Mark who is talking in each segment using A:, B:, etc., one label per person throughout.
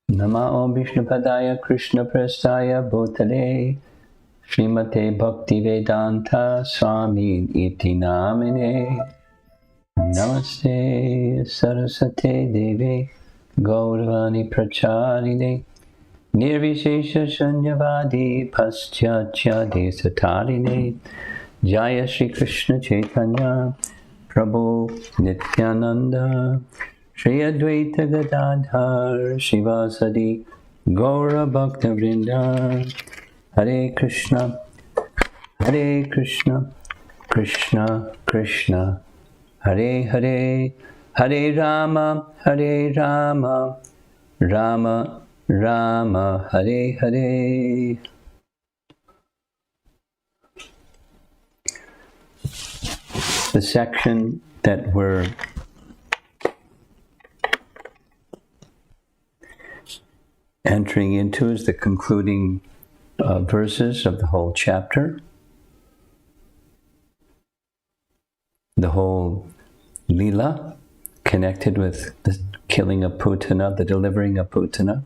A: Namo Vishnupadaya Krishna Prestaya Bhutale Srimate Bhaktivedanta Swami Iti Namine Namaste Sarasate Devi Gauravani Pracharine Nirvishesha Shanyavadi Paschatya Desatarine Jaya Shri Krishna Chaitanya Prabhu Nityananda Shri Advaita Gadadhar Shivasadi Gaura Bhakta Vrinda Hare Krishna Krishna Krishna Hare Hare Hare Rama Rama Rama Hare Hare. The section that we're entering into is the concluding verses of the whole chapter. The whole Lila connected with the killing of Putana, the delivering of Putana.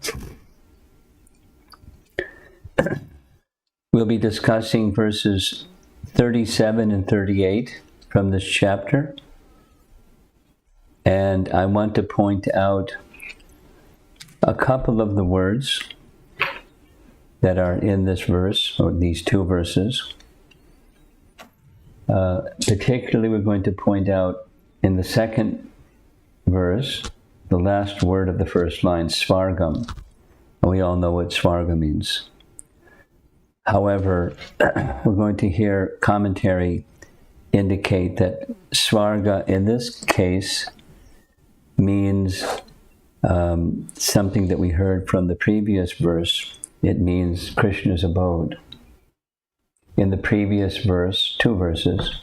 A: We'll be discussing verses 37 and 38 from this chapter. And I want to point out a couple of the words that are in this verse, or these two verses. Particularly, we're going to point out in the second verse, the last word of the first line, svargam. We all know what svarga means. However, we're going to hear commentary indicate that svarga in this case means something that we heard from the previous verse. It means Krishna's abode. In the previous verse, two verses,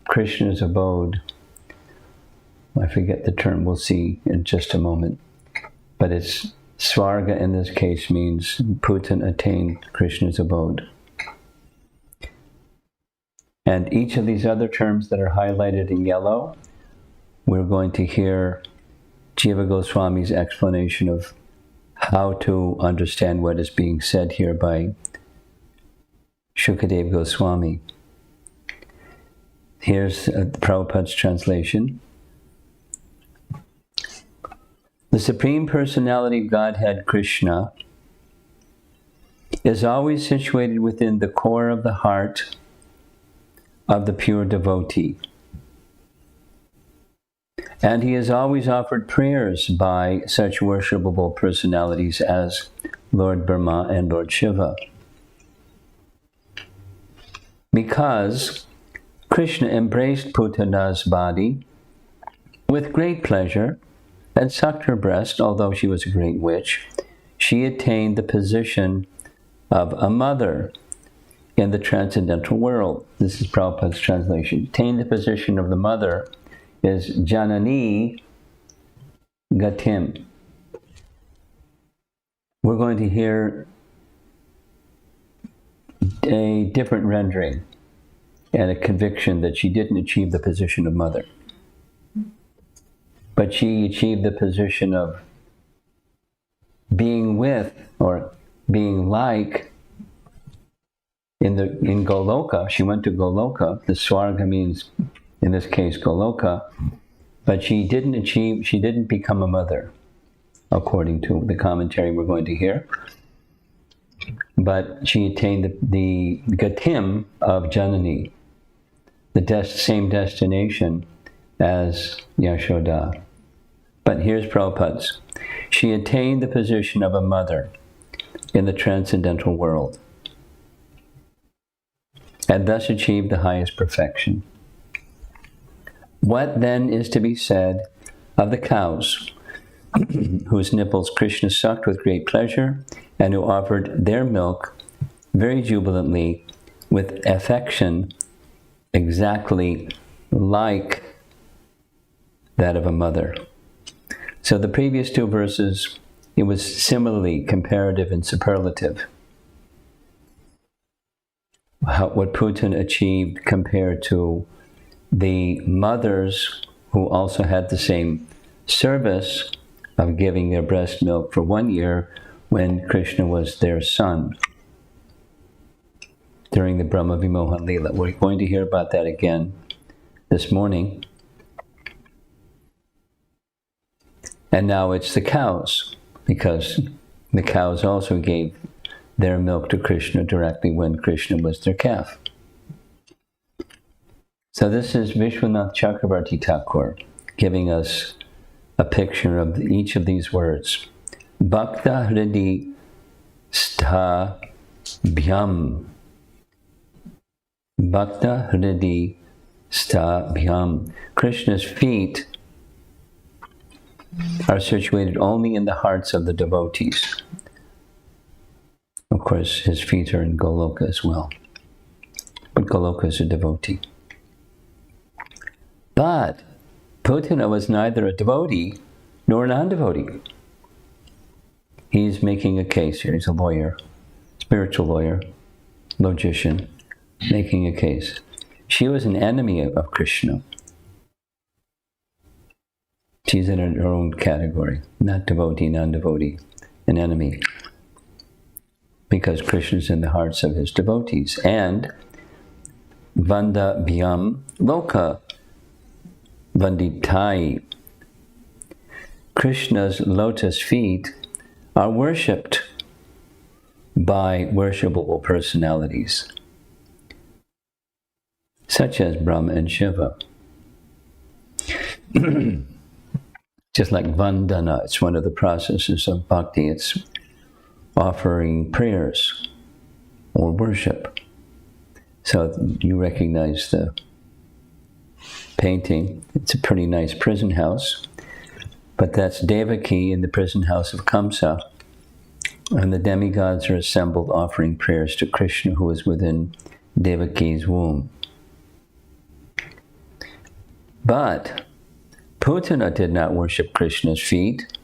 A: Krishna's abode, I forget the term, we'll see in just a moment, but it's svarga in this case means Putana attained Krishna's abode. And each of these other terms that are highlighted in yellow, we're going to hear Jiva Goswami's explanation of how to understand what is being said here by Shukadev Goswami. Here's Prabhupada's translation. The Supreme Personality of Godhead, Krishna, is always situated within the core of the heart of the pure devotee. And he is always offered prayers by such worshipable personalities as Lord Brahma and Lord Shiva. Because Krishna embraced Putana's body with great pleasure and sucked her breast, although she was a great witch, she attained the position of a mother in the transcendental world. This is Prabhupada's translation. Attained the position of the mother is Janani Gatim. We're going to hear a different rendering and a conviction that she didn't achieve the position of mother, but she achieved the position of being with or being like in Goloka. She went to Goloka. The Swarga means, in this case, Goloka, but she didn't become a mother, according to the commentary we're going to hear. But she attained the Gatim of Janani, the same destination as Yashoda. But here's Prabhupada's. She attained the position of a mother in the transcendental world, and thus achieved the highest perfection. What then is to be said of the cows whose nipples Krishna sucked with great pleasure, and who offered their milk very jubilantly with affection exactly like that of a mother? So the previous two verses, it was similarly comparative and superlative. What Putana achieved compared to the mothers who also had the same service of giving their breast milk for 1 year when Krishna was their son during the Brahma Vimohan Lila. We're going to hear about that again this morning. And now it's the cows, because the cows also gave their milk to Krishna directly when Krishna was their calf. So this is Vishwanath Chakravarti Thakur giving us a picture of each of these words. Bhakta hridi stha bhyam. Bhakta hridi stha bhyam. Krishna's feet are situated only in the hearts of the devotees. Of course, his feet are in Goloka as well. But Goloka is a devotee. But Putana was neither a devotee nor a non-devotee. He's making a case here. He's a lawyer, spiritual lawyer, logician, making a case. She was an enemy of Krishna. She's in her own category, not devotee, non-devotee, an enemy. Because Krishna's in the hearts of his devotees. And Vanda Bhyam Loka Vanditai. Krishna's lotus feet are worshipped by worshipable personalities, such as Brahma and Shiva. Just like Vandana, it's one of the processes of bhakti. It's offering prayers or worship. So you recognize the painting. It's a pretty nice prison house. But that's Devaki in the prison house of Kamsa. And the demigods are assembled offering prayers to Krishna, who is within Devaki's womb. But Putana did not worship Krishna's feet.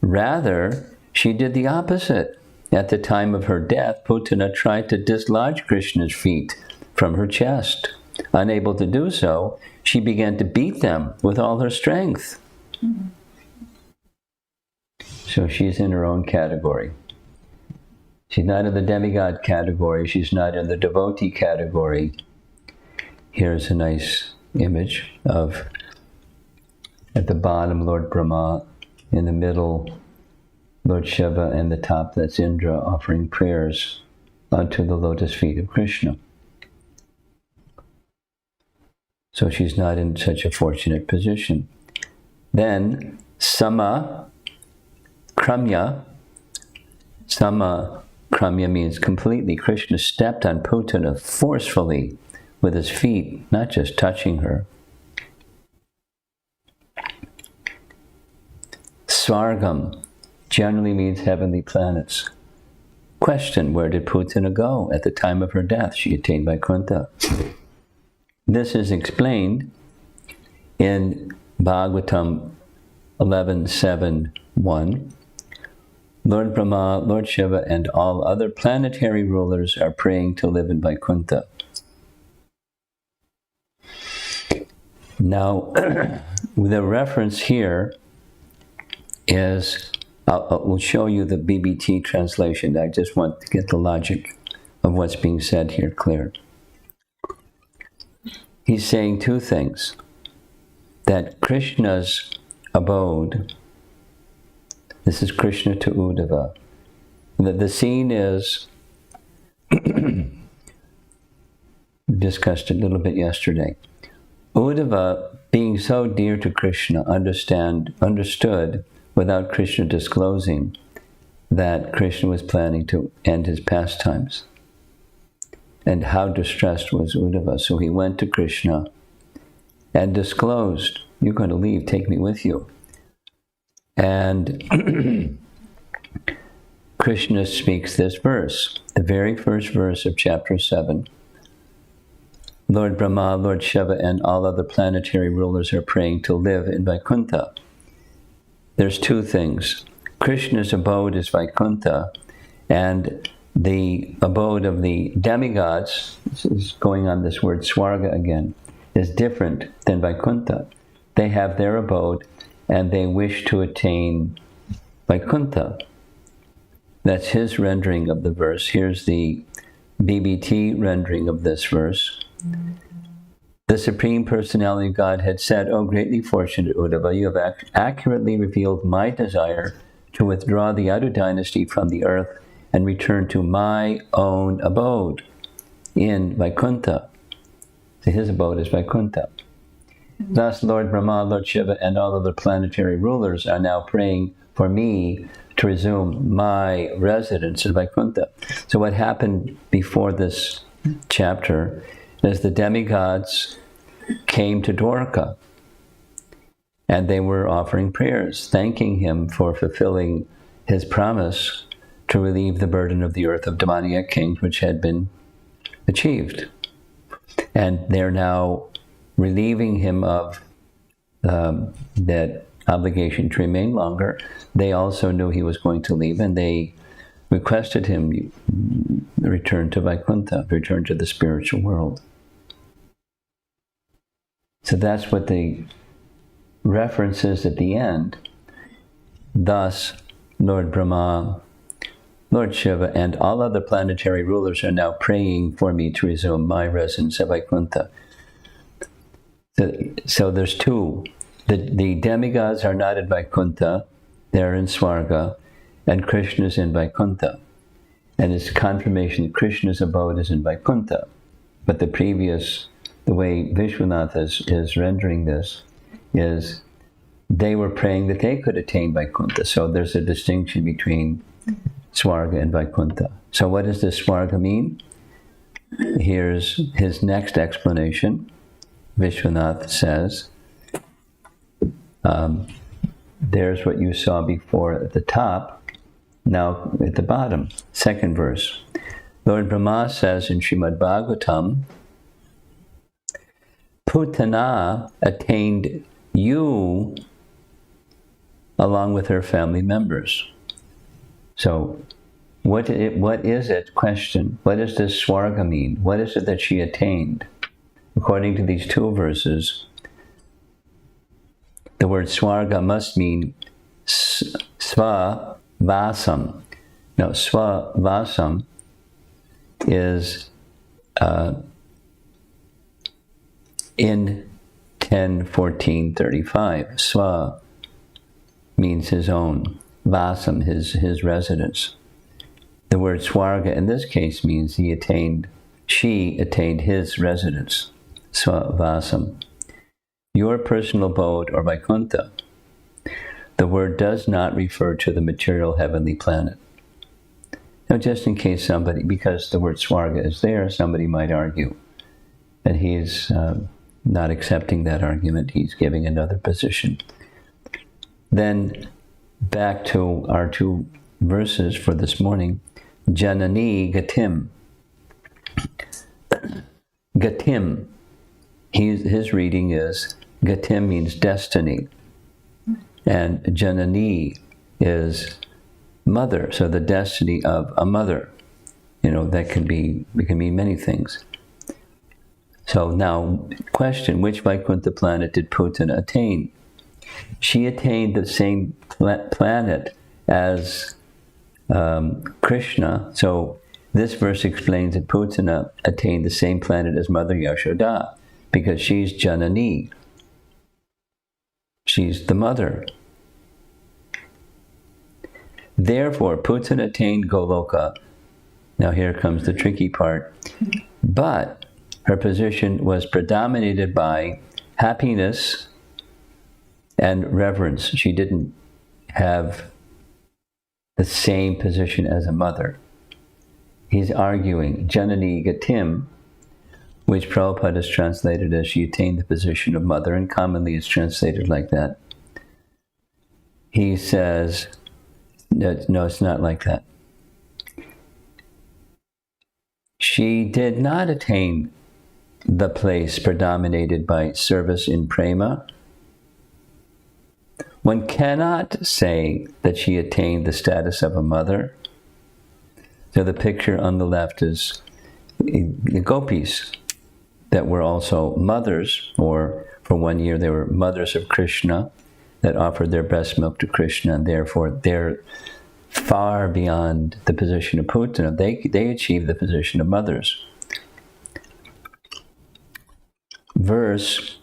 A: Rather, she did the opposite. At the time of her death, Putana tried to dislodge Krishna's feet from her chest. Unable to do so, she began to beat them with all her strength. Mm-hmm. So she's in her own category. She's not in the demigod category. She's not in the devotee category. Here's a nice image of, at the bottom, Lord Brahma, in the middle, Lord Shiva, and the top, that's Indra, offering prayers onto the lotus feet of Krishna. So she's not in such a fortunate position. Then, Sama Kramya. Sama Kramya means completely. Krishna stepped on Putana forcefully with his feet, not just touching her. Svargam generally means heavenly planets. Question, where did Putana go at the time of her death? She attained Vaikuntha. This is explained in Bhagavatam 11.7.1. Lord Brahma, Lord Shiva, and all other planetary rulers are praying to live in Vaikuntha. Now, the reference here is, we'll show you the BBT translation. I just want to get the logic of what's being said here clear. He's saying two things. That Krishna's abode, this is Krishna to Uddhava, that the scene is, we discussed it a little bit yesterday. Uddhava, being so dear to Krishna, understood without Krishna disclosing that Krishna was planning to end his pastimes. And how distressed was Uddhava. So he went to Krishna and disclosed, you're going to leave, take me with you. And Krishna speaks this verse, the very first verse of chapter 7. Lord Brahma, Lord Shiva, and all other planetary rulers are praying to live in Vaikuntha. There's two things. Krishna's abode is Vaikuntha, and the abode of the demigods, this is going on this word Swarga again, is different than Vaikuntha. they have their abode, and they wish to attain Vaikuntha. That's his rendering of the verse. Here's the BBT rendering of this verse. The Supreme Personality of God had said, "O greatly fortunate Uddhava, you have accurately revealed my desire to withdraw the Yadu dynasty from the earth and return to my own abode in Vaikuntha." So his abode is Vaikuntha. Thus, Lord Brahma, Lord Shiva, and all other planetary rulers are now praying for me to resume my residence in Vaikuntha. So what happened before this chapter is the demigods came to Dwarka, and they were offering prayers, thanking him for fulfilling his promise to relieve the burden of the earth of demoniac kings, which had been achieved. And they're now relieving him of that obligation to remain longer. They also knew he was going to leave, and they requested him return to Vaikuntha, return to the spiritual world. So that's what the reference is at the end. Thus, Lord Brahma, Lord Shiva, and all other planetary rulers are now praying for me to resume my residence at Vaikuntha. So there's two. The demigods are not in Vaikuntha, they're in Svarga, and Krishna's in Vaikuntha. And it's confirmation that Krishna's abode is in Vaikuntha. But the way Vishwanath is rendering this is they were praying that they could attain Vaikuntha. So there's a distinction between Svarga and Vaikuntha. So what does this Svarga mean? Here's his next explanation. Vishwanath says, there's what you saw before at the top, now at the bottom, second verse. Lord Brahma says in Srimad Bhagavatam, Putana attained you along with her family members. So what is it? Question. What does this Svarga mean? What is it that she attained? According to these two verses, the word Svarga must mean Svavasam. Now, Svavasam is in 10:14:35. Sva means his own. Vasam, his residence. The word Svarga in this case means she attained his residence. Svavasam. Your personal abode, or Vaikuntha. The word does not refer to the material heavenly planet. Now, just in case because the word Svarga is there, somebody might argue that he's not accepting that argument. He's giving another position. Then, back to our two verses for this morning. Janani Gatim. Gatim. His reading is, Gatim means destiny. And Janani is mother. So the destiny of a mother. It can mean many things. So now, question, which Vaikuntha planet did Putana attain? She attained the same planet as Krishna. So this verse explains that Putana attained the same planet as Mother Yashoda, because she's Janani. She's the mother. Therefore, Putana attained Goloka. Now here comes the tricky part. But her position was predominated by happiness and reverence. She didn't have the same position as a mother. He's arguing Janani Gatim, which Prabhupada has translated as she attained the position of mother, and commonly it's translated like that. He says, no, it's not like that. She did not attain the place predominated by service in prema. One cannot say that she attained the status of a mother. So the picture on the left is the gopis that were also mothers, or For 1 year, they were mothers of Krishna that offered their breast milk to Krishna, and therefore they're far beyond the position of Putana. They achieved the position of mothers. Verse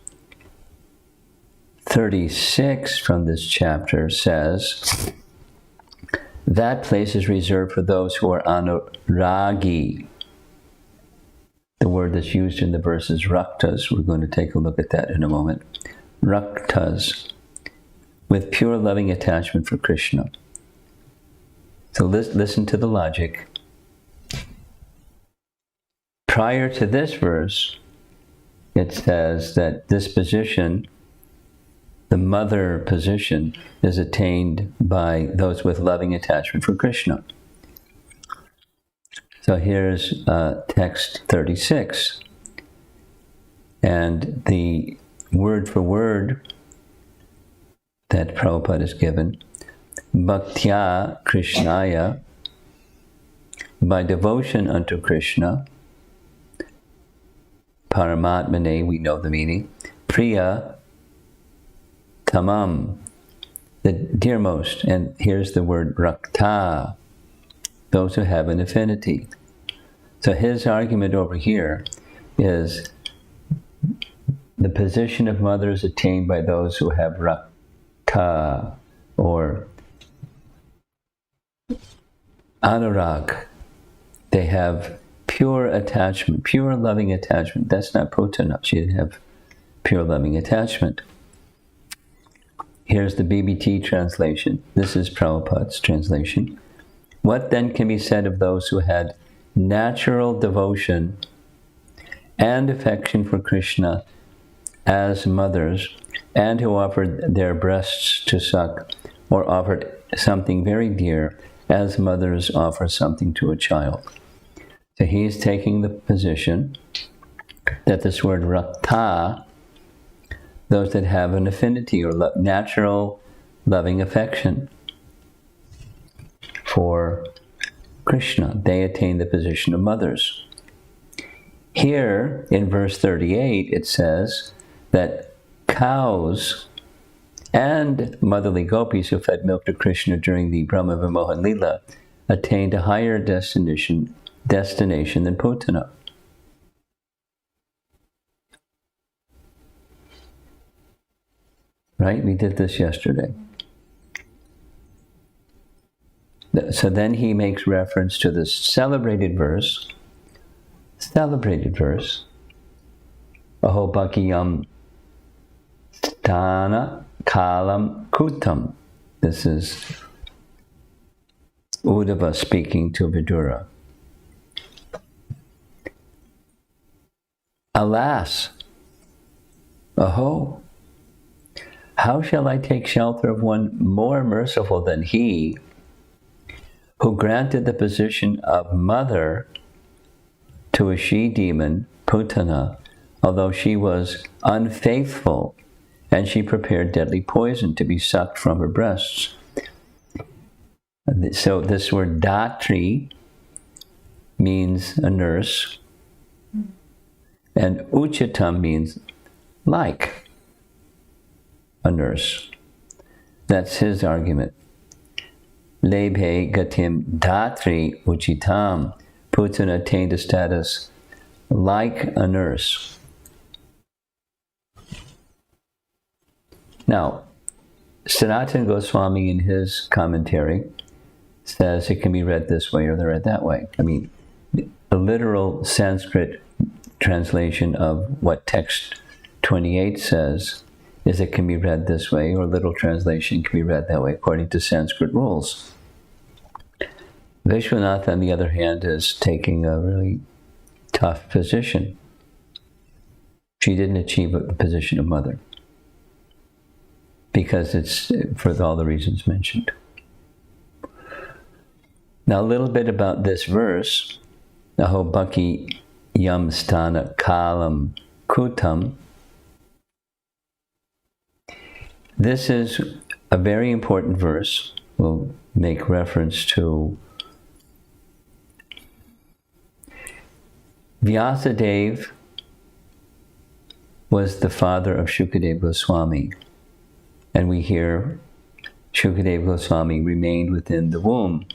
A: 36 from this chapter says, that place is reserved for those who are anuragi. The word that's used in the verse is raktas. We're going to take a look at that in a moment. Raktas, with pure loving attachment for Krishna. So listen to the logic. Prior to this verse, it says that this position, the mother position, is attained by those with loving attachment for Krishna. So here's text 36. And the word for word that Prabhupada has given, Bhaktya Krishnaya, by devotion unto Krishna, Paramatmane, we know the meaning, Priya Tamam, the dearmost, and here's the word Rakta, those who have an affinity. So his argument over here is the position of mother is attained by those who have Rakta, or Anurag. They have pure attachment, pure loving attachment. That's not Putana. She didn't have pure loving attachment. Here's the BBT translation. This is Prabhupada's translation. What then can be said of those who had natural devotion and affection for Krishna as mothers, and who offered their breasts to suck, or offered something very dear, as mothers offer something to a child? So he's taking the position that this word rakta, those that have an affinity or natural loving affection for Krishna, they attain the position of mothers. Here in verse 38, it says that cows and motherly gopis who fed milk to Krishna during the Brahma Vimohan Lila attained a higher destination than Putana. Right? We did this yesterday. So then he makes reference to this celebrated verse, Aho Bhakiyam Stana Kalam Kutam. This is Uddhava speaking to Vidura. Alas, aho, how shall I take shelter of one more merciful than he, who granted the position of mother to a she-demon, Putana, although she was unfaithful, and she prepared deadly poison to be sucked from her breasts. So this word datri means a nurse, and uchitam means like a nurse. That's his argument. Lebhe gatim datri uchitam. Putana attained a status like a nurse. Now, Sanatana Goswami in his commentary says it can be read this way or read that way. I mean, the literal Sanskrit translation of what text 28 says is it can be read this way, or literal translation can be read that way according to Sanskrit rules. Vishwanath, on the other hand, is taking a really tough position. She didn't achieve the position of mother because it's for all the reasons mentioned. Now, a little bit about this verse, Aho Bhakti Yam Stana Kalam Kutam. This is a very important verse. We'll make reference to Vyasadeva was the father of Shukadeva Goswami. And we hear Shukadeva Goswami remained within the womb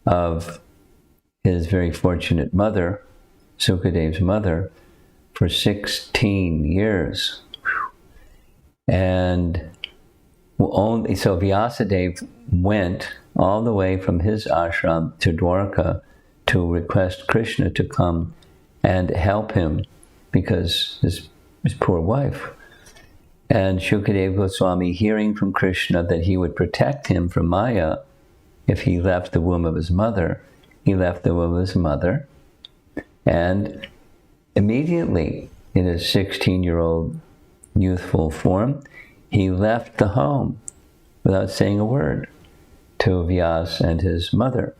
A: of his very fortunate mother, Sukadev's mother, for 16 years. And so Vyasadeva went all the way from his ashram to Dwarka to request Krishna to come and help him because his poor wife. And Shukadeva Goswami, hearing from Krishna that he would protect him from Maya if he left the womb of his mother, he left the womb of his mother, and immediately, in his 16-year-old youthful form, he left the home without saying a word to Vyas and his mother.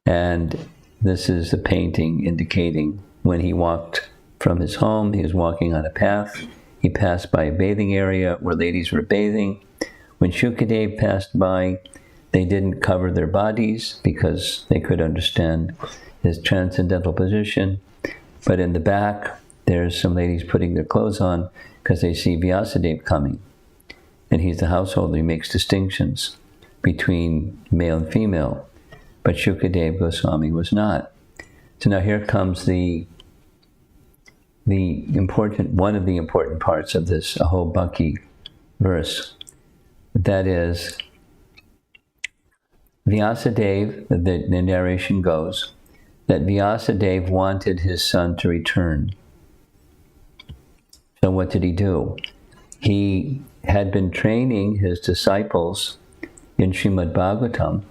A: And this is the painting indicating when he walked from his home, he was walking on a path. He passed by a bathing area where ladies were bathing. When Shukadeva passed by, they didn't cover their bodies because they could understand his transcendental position. But in the back, there's some ladies putting their clothes on because they see Vyasadeva coming. And he's the householder. He makes distinctions between male and female. But Shukadeva Goswami was not. So now here comes one of the important parts of this Aho Bhakti verse. That is, Vyasadeva, the narration goes, that Vyasadeva wanted his son to return. So what did he do? He had been training his disciples in Srimad Bhagavatam,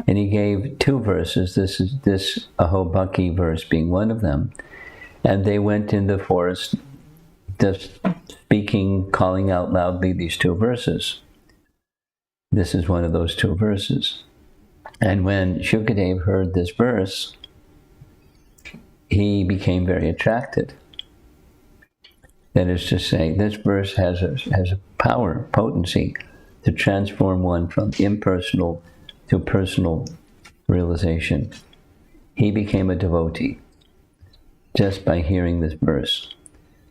A: and he gave 2 verses, this Aho Bhakti verse being one of them, and they went in the forest just speaking, calling out loudly these 2 verses. This is one of those 2 verses. And when Shukadeva heard this verse, he became very attracted. That is to say, this verse has a power, potency, to transform one from impersonal to personal realization. He became a devotee just by hearing this verse.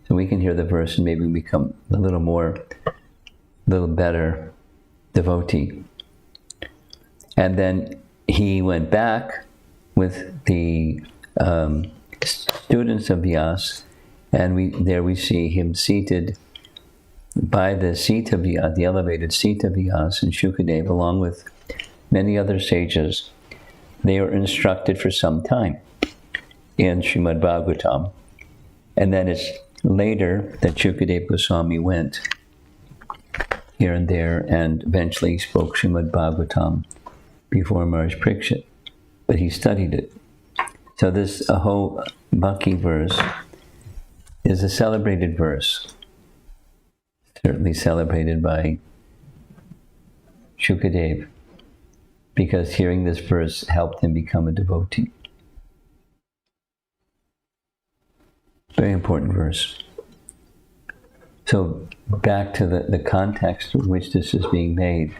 A: So we can hear the verse and maybe become a little better devotee. And then he went back with the students of Vyas, and there we see him seated by the seat of Vyas, the elevated seat of Vyas, and Shukadeva, along with many other sages. They were instructed for some time in Srimad Bhagavatam, and then it's later that Shukadeva Goswami went here and there and eventually spoke Srimad Bhagavatam before Maharaj Parikshit, but he studied it. So this Aho Bhakti verse is a celebrated verse, certainly celebrated by Shukadeva, because hearing this verse helped him become a devotee. Very important verse. So back to the context in which this is being made.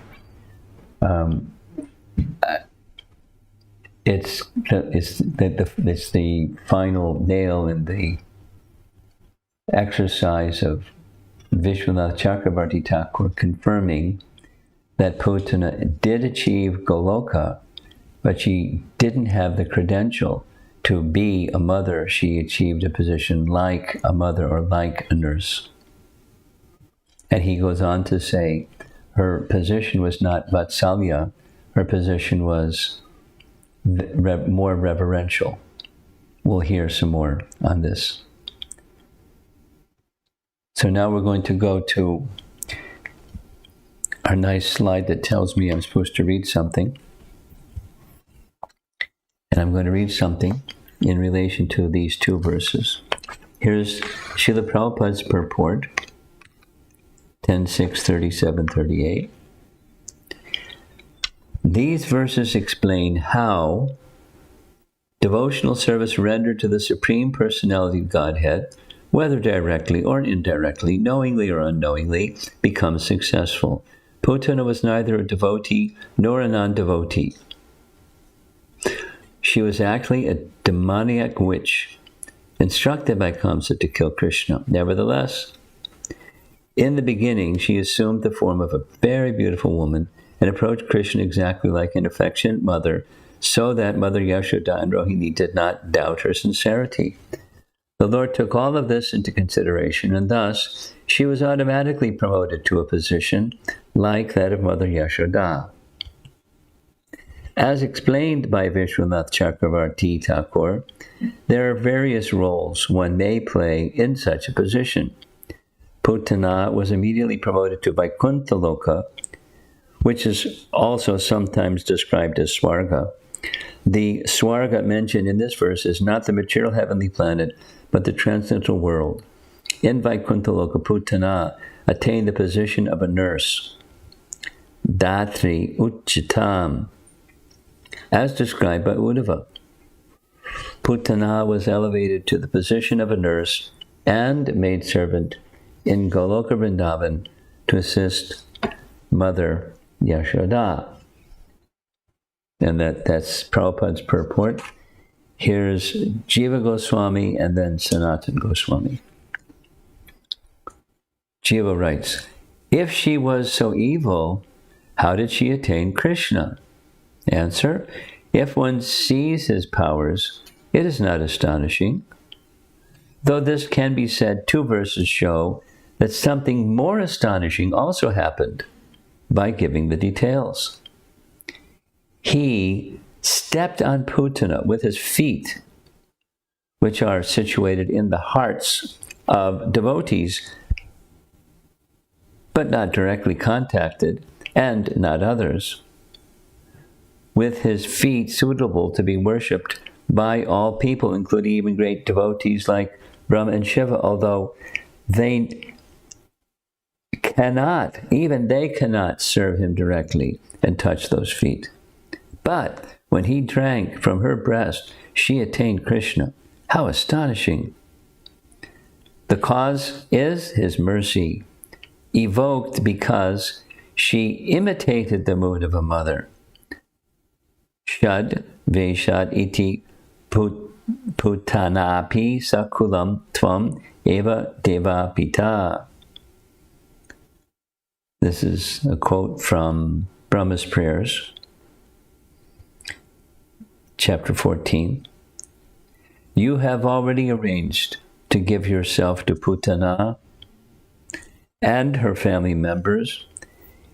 A: It's the final nail in the exercise of Vishwanath Chakravarti Thakur confirming that Putana did achieve Goloka, but she didn't have the credential to be a mother. She achieved a position like a mother or like a nurse. And he goes on to say her position was not Vatsalya, her position was more reverential. We'll hear some more on this. So now we're going to go to our nice slide that tells me I'm supposed to read something. And I'm going to read something in relation to these 2 verses. Here's Srila Prabhupada's purport, 10.6.37.38. These verses explain how devotional service rendered to the Supreme Personality of Godhead, whether directly or indirectly, knowingly or unknowingly, becomes successful. Putana was neither a devotee nor a non-devotee. She was actually a demoniac witch instructed by Kamsa to kill Krishna. Nevertheless, in the beginning, she assumed the form of a very beautiful woman and approached Krishna exactly like an affectionate mother, so that Mother Yashoda and Rohini did not doubt her sincerity. The Lord took all of this into consideration, and thus she was automatically promoted to a position like that of Mother Yashoda. As explained by Vishwanath Chakravarti Thakur, there are various roles one may play in such a position. Putana was immediately promoted to Vaikuntha Loka, which is also sometimes described as Swarga. The Swarga mentioned in this verse is not the material heavenly planet, but the transcendental world. In Vaikuntha Loka, Putana attained the position of a nurse, Datri Uchitam, as described by Uddhava. Putana was elevated to the position of a nurse and maidservant in Goloka Vrindavan to assist Mother Yashoda. And that's Prabhupada's purport. Here's Jiva Goswami and then Sanatana Goswami. Jiva writes, if she was so evil, how did she attain Krishna? Answer, if one sees his powers, it is not astonishing. Though this can be said, 2 verses show that something more astonishing also happened by giving the details. He stepped on Putana with his feet, which are situated in the hearts of devotees, but not directly contacted, and not others, with his feet suitable to be worshipped by all people, including even great devotees like Brahma and Shiva, although they cannot serve him directly and touch those feet. But when he drank from her breast, she attained Krishna. How astonishing! The cause is his mercy, evoked because she imitated the mood of a mother. Shad Veshad iti Putanapi Sakulam Tvam Eva Deva Pita. This is a quote from Brahma's Prayers, chapter 14. You have already arranged to give yourself to Putana and her family members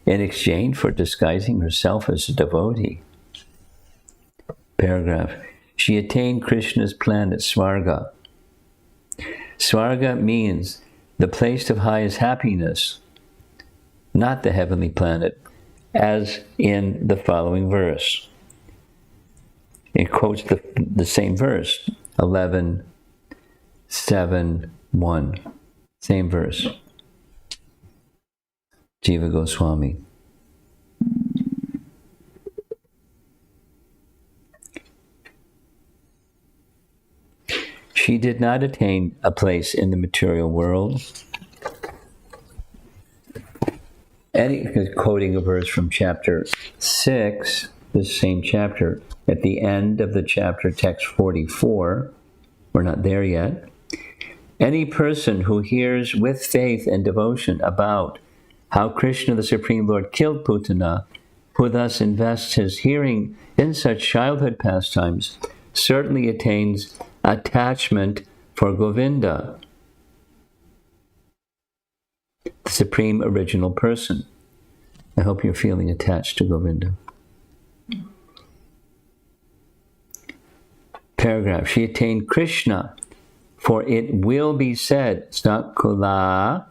A: in exchange for disguising herself as a devotee. Paragraph. She attained Krishna's planet, Swarga. Swarga means the place of highest happiness, not the heavenly planet, as in the following verse. It quotes the same verse, 11:7:1. Same verse. Jiva Goswami. She did not attain a place in the material world. Quoting a verse from chapter 6, this same chapter, at the end of the chapter, text 44, we're not there yet. Any person who hears with faith and devotion about how Krishna, the Supreme Lord, killed Putana, who thus invests his hearing in such childhood pastimes, certainly attains attachment for Govinda, the Supreme Original Person. I hope you're feeling attached to Govinda. Paragraph. She attained Krishna, for it will be said, Sakula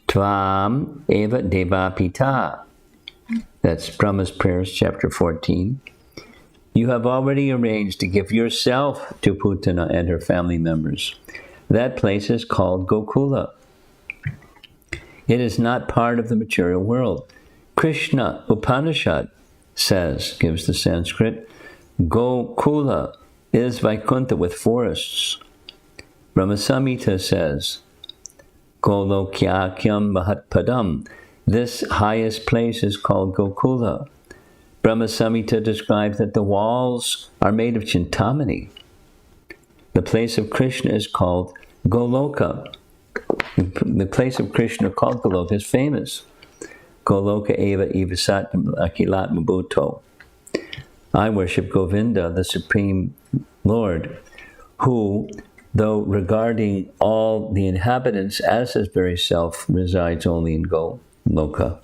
A: Tvam Eva Deva Pita. That's Brahma's Prayers, chapter 14. You have already arranged to give yourself to Putana and her family members. That place is called Gokula. It is not part of the material world. Krishna Upanishad gives the Sanskrit, Gokula is Vaikuntha with forests. Brahma Samhita says, Golokyakyam Mahatpadam. This highest place is called Gokula. Brahma Samhita describes that the walls are made of Chintamani. The place of Krishna is called Goloka. The place of Krishna called Goloka is famous. Goloka eva evasat akilat mabuto. I worship Govinda, the Supreme Lord, who, though regarding all the inhabitants as his very self, resides only in Goloka.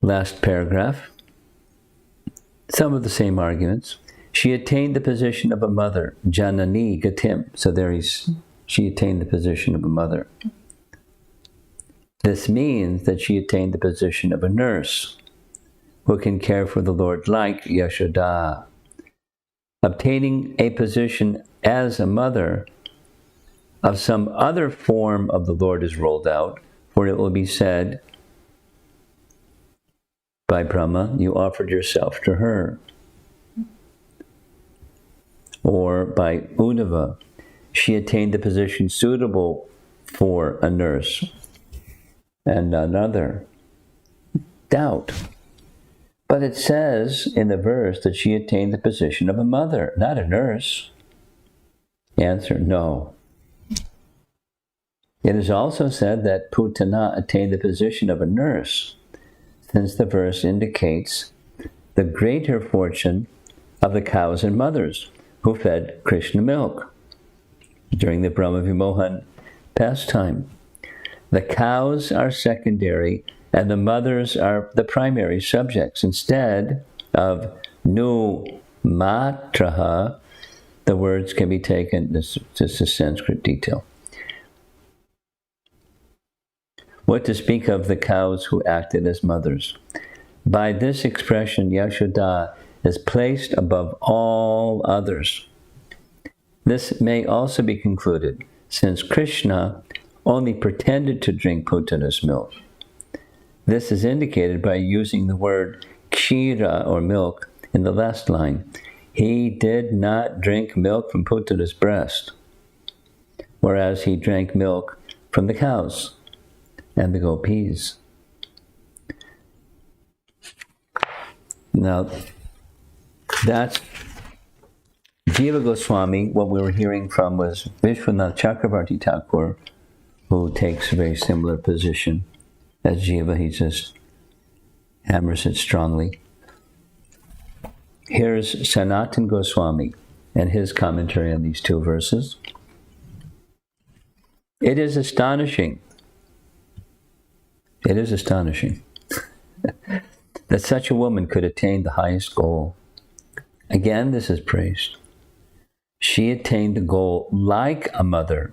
A: Last paragraph. Some of the same arguments. She attained the position of a mother, Janani Gatim. So she attained the position of a mother. This means that she attained the position of a nurse who can care for the Lord like Yashoda. Obtaining a position as a mother of some other form of the Lord is rolled out, for it will be said by Brahma, you offered yourself to her. Or by Uddhava, she attained the position suitable for a nurse. And another, doubt. But it says in the verse that she attained the position of a mother, not a nurse. Answer, no. It is also said that Putana attained the position of a nurse, since the verse indicates the greater fortune of the cows and mothers who fed Krishna milk during the Brahma Vimohan pastime. The cows are secondary and the mothers are the primary subjects. Instead of nu matraha, the words can be taken, this is just a Sanskrit detail. What to speak of the cows who acted as mothers? By this expression, Yashoda is placed above all others. This may also be concluded, since Krishna only pretended to drink Putana's milk. This is indicated by using the word kshira, or milk, in the last line. He did not drink milk from Putana's breast, whereas he drank milk from the cows and the gopis. Now, that's Jiva Goswami. What we were hearing from was Vishwanath Chakravarti Thakur, who takes a very similar position as Jiva. He just hammers it strongly. Here's Sanatan Goswami and his commentary on these two verses. It is astonishing that such a woman could attain the highest goal. Again, this is praised. She attained the goal like a mother,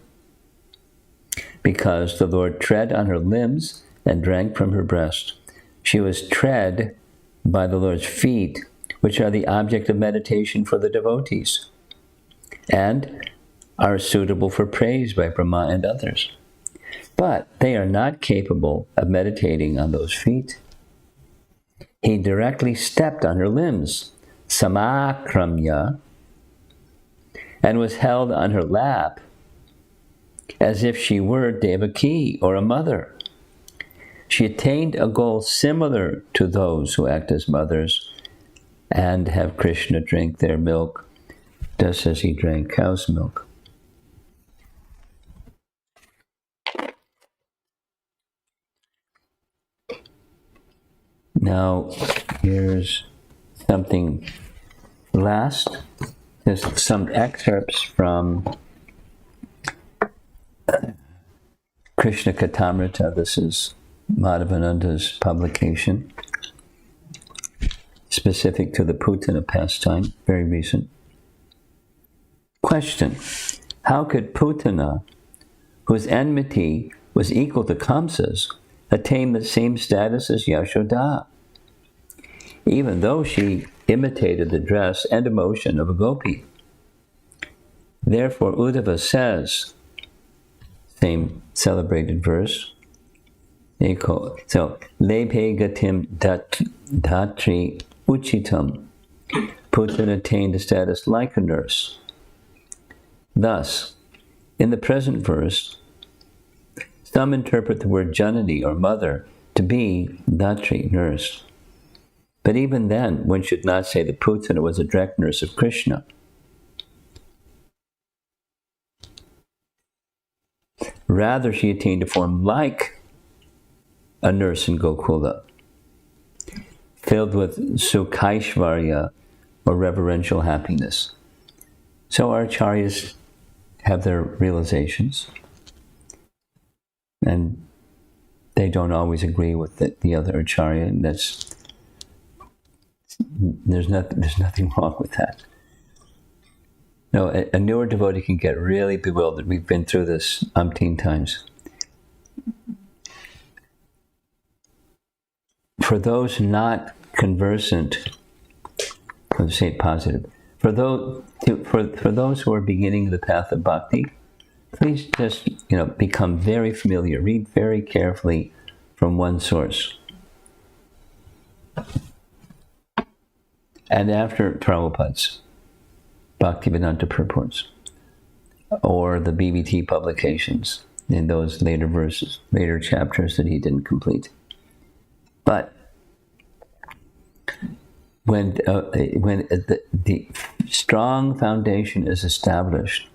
A: because the Lord tread on her limbs and drank from her breast. She was tread by the Lord's feet, which are the object of meditation for the devotees, and are suitable for praise by Brahma and others. But they are not capable of meditating on those feet. He directly stepped on her limbs, samakramya, and was held on her lap as if she were Devaki, or a mother. She attained a goal similar to those who act as mothers and have Krishna drink their milk, just as he drank cow's milk. Now, here's something last. There's some excerpts from Krishna Katamrita. This is Madhavananda's publication, specific to the Putana pastime, very recent. Question: how could Putana, whose enmity was equal to Kamsa's, attain the same status as Yashoda, even though she imitated the dress and emotion of a gopi? Therefore, Uddhava says, same celebrated verse, so, Lebhe gatim datri uchitam. Putana attained a status like a nurse. Thus, in the present verse, some interpret the word janani, or mother, to be datri, nurse. But even then, one should not say that Putana was a direct nurse of Krishna. Rather, she attained a form like a nurse in Gokula, filled with Sukhaishvarya, or reverential happiness. So our acharyas have their realizations, and they don't always agree with the other acharya, and there's nothing wrong with that. No, a newer devotee can get really bewildered. We've been through this umpteen times. For those not conversant, let's say it positive, for those who are beginning the path of bhakti, please just become very familiar. Read very carefully from one source. And after Prabhupada's Bhaktivedanta purports, or the BBT publications in those later chapters that he didn't complete. But when the strong foundation is established,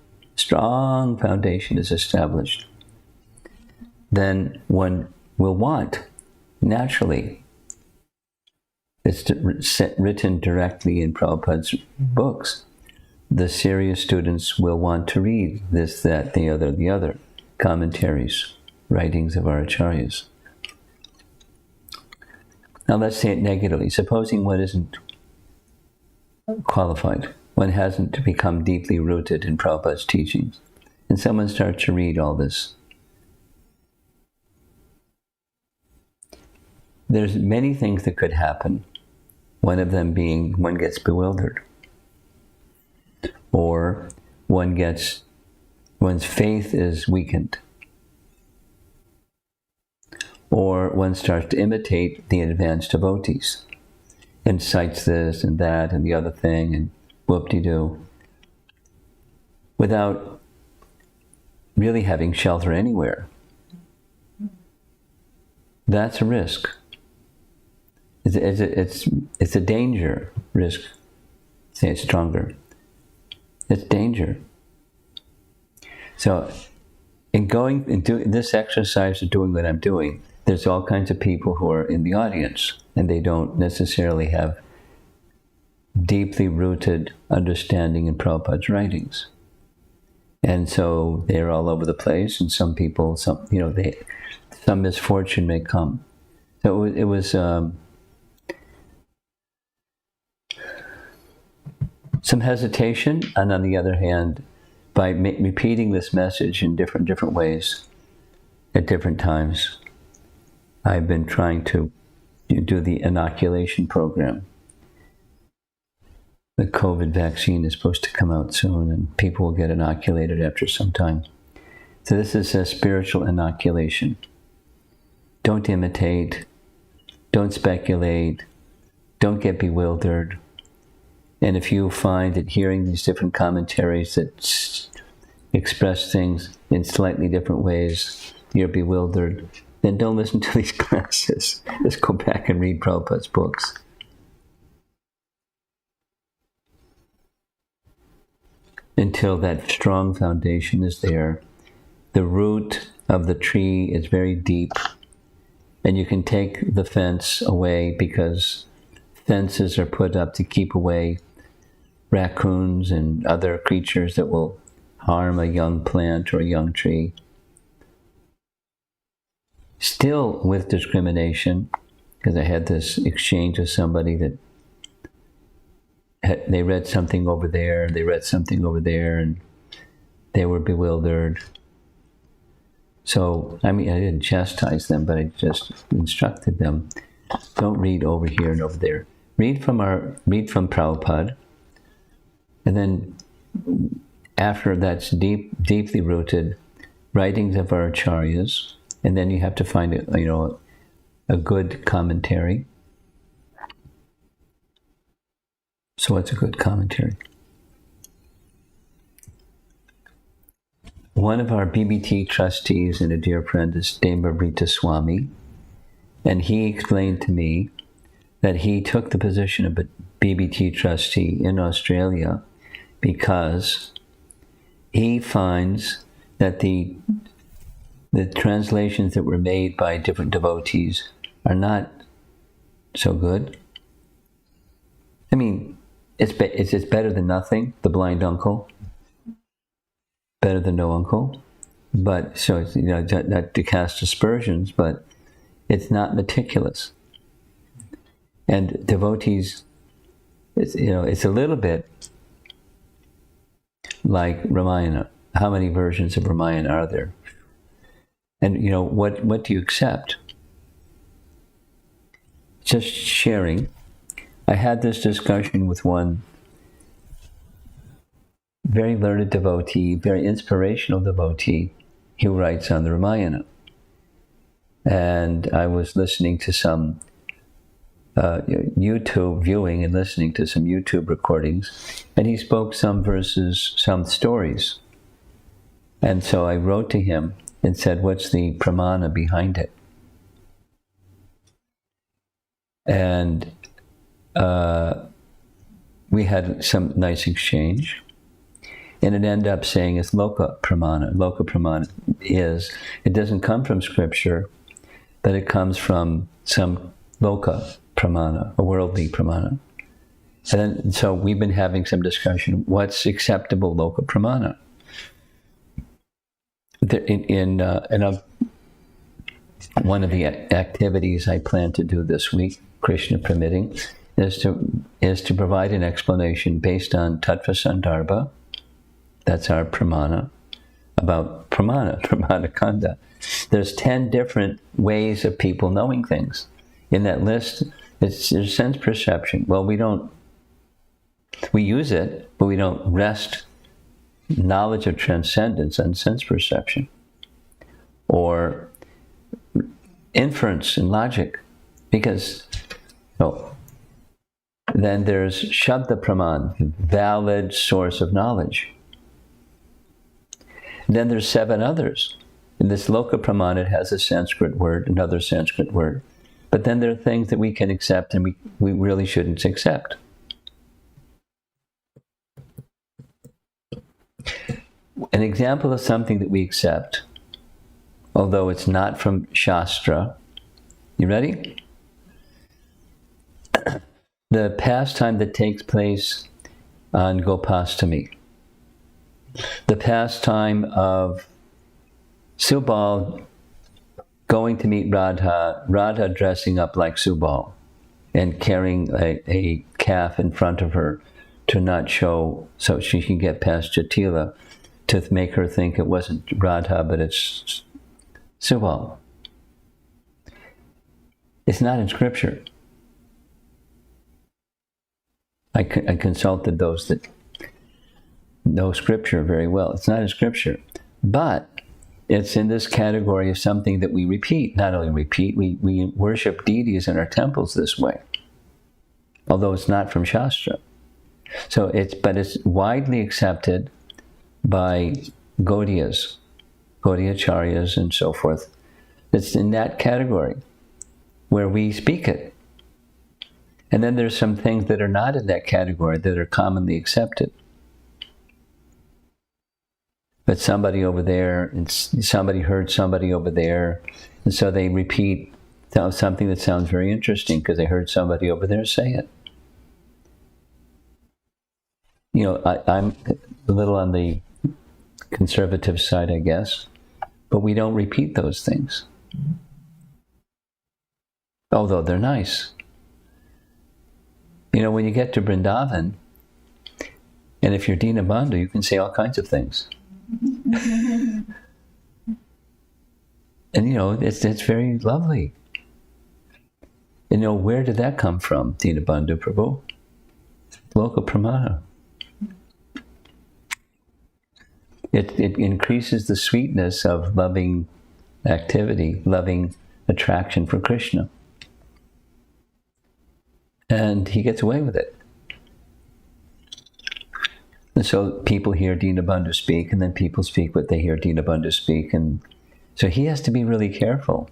A: then one will want, naturally, it's written directly in Prabhupada's books. The serious students will want to read this, that, the other commentaries, writings of our acharyas. Now let's say it negatively. Supposing one isn't qualified, one hasn't become deeply rooted in Prabhupada's teachings, and someone starts to read all this. There's many things that could happen. One of them being one gets bewildered, or one's faith is weakened, or one starts to imitate the advanced devotees and cites this and that and the other thing and whoop-de-doo, without really having shelter anywhere. That's a risk. It's a danger risk. Say it's stronger. It's danger. So in doing this exercise of doing what I'm doing, there's all kinds of people who are in the audience, and they don't necessarily have deeply rooted understanding in Prabhupada's writings. And so they're all over the place, and some people, some misfortune may come. So it was some hesitation, and on the other hand, by repeating this message in different ways at different times, I've been trying to do the inoculation program. The COVID vaccine is supposed to come out soon, and people will get inoculated after some time. So this is a spiritual inoculation. Don't imitate, don't speculate, don't get bewildered. And if you find that hearing these different commentaries that express things in slightly different ways, you're bewildered, then don't listen to these classes. Just go back and read Prabhupada's books. Until that strong foundation is there, the root of the tree is very deep, and you can take the fence away, because fences are put up to keep away raccoons and other creatures that will harm a young plant or a young tree. Still with discrimination, because I had this exchange with somebody that they read something over there, and they read something over there, and they were bewildered. So, I didn't chastise them, but I just instructed them, don't read over here and over there. Read from Prabhupada, and then after that's deeply rooted, writings of our acharyas, and then you have to find a good commentary. So what's a good commentary? One of our BBT trustees and a dear friend is Dembabrita Swami, and he explained to me that he took the position of a BBT trustee in Australia because he finds that the the translations that were made by different devotees are not so good. I mean, it's better than nothing, the blind uncle. Better than no uncle. But, so it's, not to cast aspersions, but it's not meticulous. And devotees, it's a little bit like Ramayana. How many versions of Ramayana are there? And, what do you accept? Just sharing. I had this discussion with one very learned devotee, very inspirational devotee, who writes on the Ramayana. And I was listening to some YouTube viewing and listening to some YouTube recordings, and he spoke some verses, some stories. And so I wrote to him and said, what's the pramana behind it? And we had some nice exchange. And it ended up saying it's loka pramana. Loka pramana it doesn't come from scripture, but it comes from some loka pramana, a worldly pramana. And so we've been having some discussion, what's acceptable loka pramana? One of the activities I plan to do this week, Krishna permitting, is to provide an explanation based on Tattva Sandarbha. That's our pramana, about pramana kanda. There's 10 different ways of people knowing things. In that list, there's sense perception. Well, we use it, but we don't rest knowledge of transcendence on sense perception. Or inference and logic, because then there's Shabda Praman, valid source of knowledge. Then there's 7 others. In this Loka Praman, it has a Sanskrit word, another Sanskrit word. But then there are things that we can accept and we really shouldn't accept. An example of something that we accept, although it's not from Shastra. You ready? The pastime that takes place on Gopastami. The pastime of Subal going to meet Radha, Radha dressing up like Subal and carrying a calf in front of her to not show, so she can get past Jatila, to make her think it wasn't Radha, but it's Subal. It's not in scripture. I consulted those that know scripture very well. It's not in scripture, but it's in this category of something that we repeat. Not only repeat, we worship deities in our temples this way, although it's not from Shastra. So but it's widely accepted by Gaudiyas, Gaudiyacharyas and so forth. It's in that category where we speak it. And then there's some things that are not in that category that are commonly accepted. But somebody over there, and somebody heard somebody over there, and so they repeat something that sounds very interesting because they heard somebody over there say it. I'm a little on the conservative side, I guess, but we don't repeat those things. Although they're nice. When you get to Vrindavan, and if you're Dinabandhu, you can say all kinds of things. And it's very lovely. Where did that come from, Dinabandhu Prabhu? Loka Pramana. It increases the sweetness of loving activity, loving attraction for Krishna. And he gets away with it. And so people hear Dinabandhu speak, and then people speak what they hear Dinabandhu speak. And so he has to be really careful.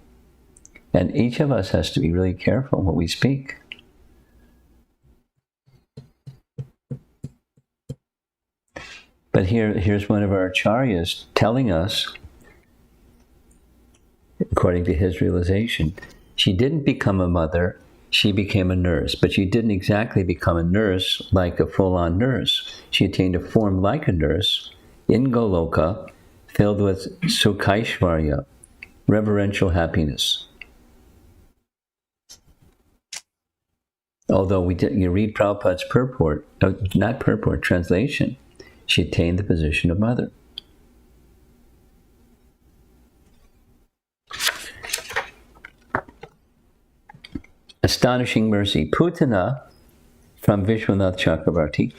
A: And each of us has to be really careful what we speak. But here's one of our acharyas telling us according to his realization. She didn't become a mother, she became a nurse, but she didn't exactly become a nurse like a full-on nurse. She attained a form like a nurse in Goloka, filled with Sukhaishvarya, reverential happiness. Although you read Prabhupada's translation, she attained the position of mother. Astonishing mercy. Putana, from Vishwanath Chakravarti,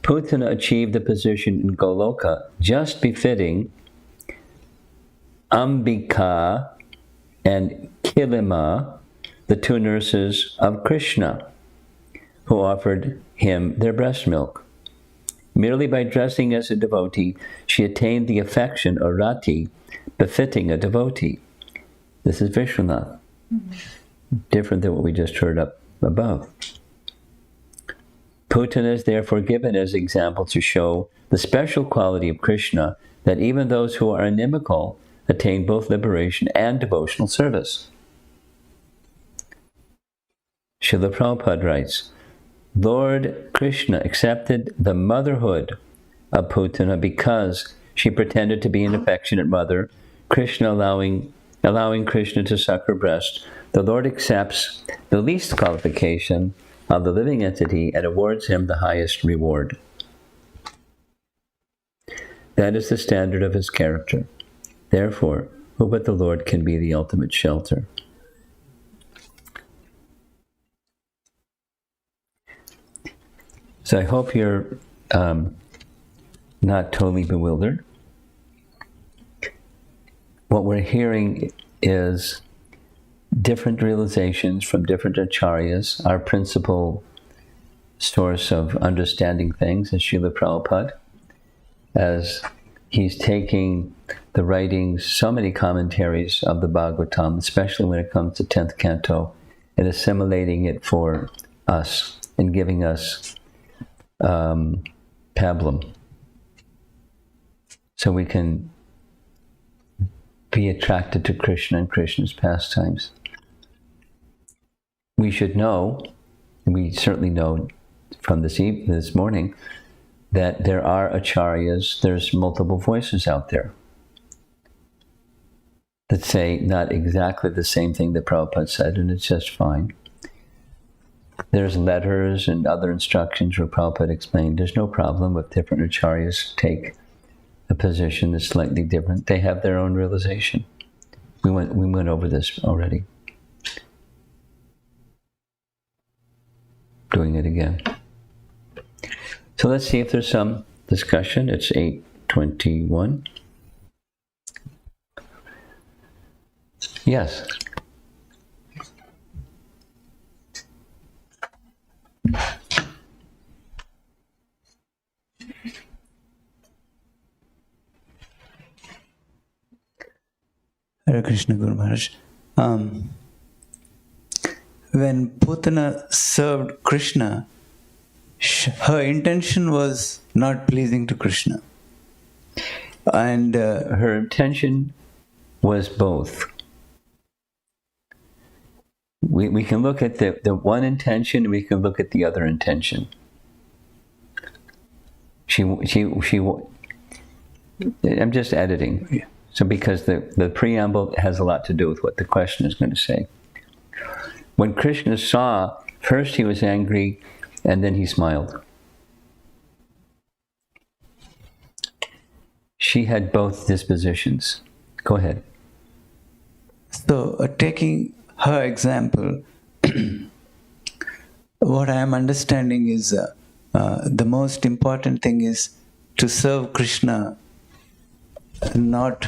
A: Putana achieved the position in Goloka just befitting Ambika and Kilima, the two nurses of Krishna, who offered him their breast milk. Merely by dressing as a devotee, she attained the affection, or rati, befitting a devotee. This is Vishwanath. Different than what we just heard up above. Putana is therefore given as example to show the special quality of Krishna, that even those who are inimical attain both liberation and devotional service. Srila Prabhupada writes, Lord Krishna accepted the motherhood of Putana because she pretended to be an affectionate mother, Krishna allowing Krishna to suck her breast. The Lord accepts the least qualification of the living entity and awards him the highest reward. That is the standard of his character. Therefore, who but the Lord can be the ultimate shelter? So I hope you're not totally bewildered. What we're hearing is different realizations from different acharyas. Our principal source of understanding things is Srila Prabhupada, as he's taking the writings, so many commentaries of the Bhagavatam, especially when it comes to 10th canto, and assimilating it for us and giving us pablum, so we can be attracted to Krishna and Krishna's pastimes. We should know, and we certainly know from this morning, that there are acharyas, there's multiple voices out there that say not exactly the same thing that Prabhupada said, and it's just fine. There's letters and other instructions where Prabhupada explained there's no problem if different acharyas take a position that's slightly different. They have their own realization. We went over this already. Doing it again. So let's see if there's some discussion. It's 8:21. Yes.
B: Hare Krishna, Guru Maharaj. When Putana served Krishna, her intention was not pleasing to Krishna. And
A: her intention was both. We can look at the one intention, we can look at the other intention. I'm just editing.
B: Yeah.
A: So because the preamble has a lot to do with what the question is going to say. When Krishna saw, first he was angry, and then he smiled. She had both dispositions. Go ahead.
B: So, taking her example, what I am understanding is the most important thing is to serve Krishna, not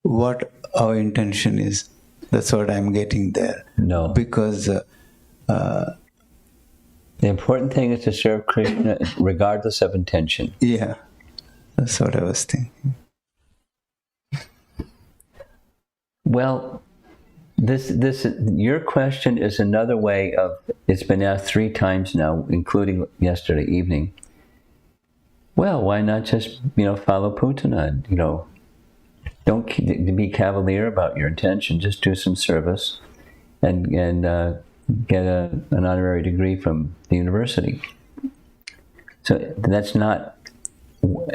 B: what our intention is. That's what I'm getting there.
A: No.
B: Because
A: the important thing is to serve Krishna regardless of intention.
B: yeah, that's what I was thinking.
A: Well, this your question is another way of, it's been asked 3 times now, including yesterday evening. Well, why not just, follow Putana? Don't be cavalier about your intention. Just do some service and get an honorary degree from the university. So that's not,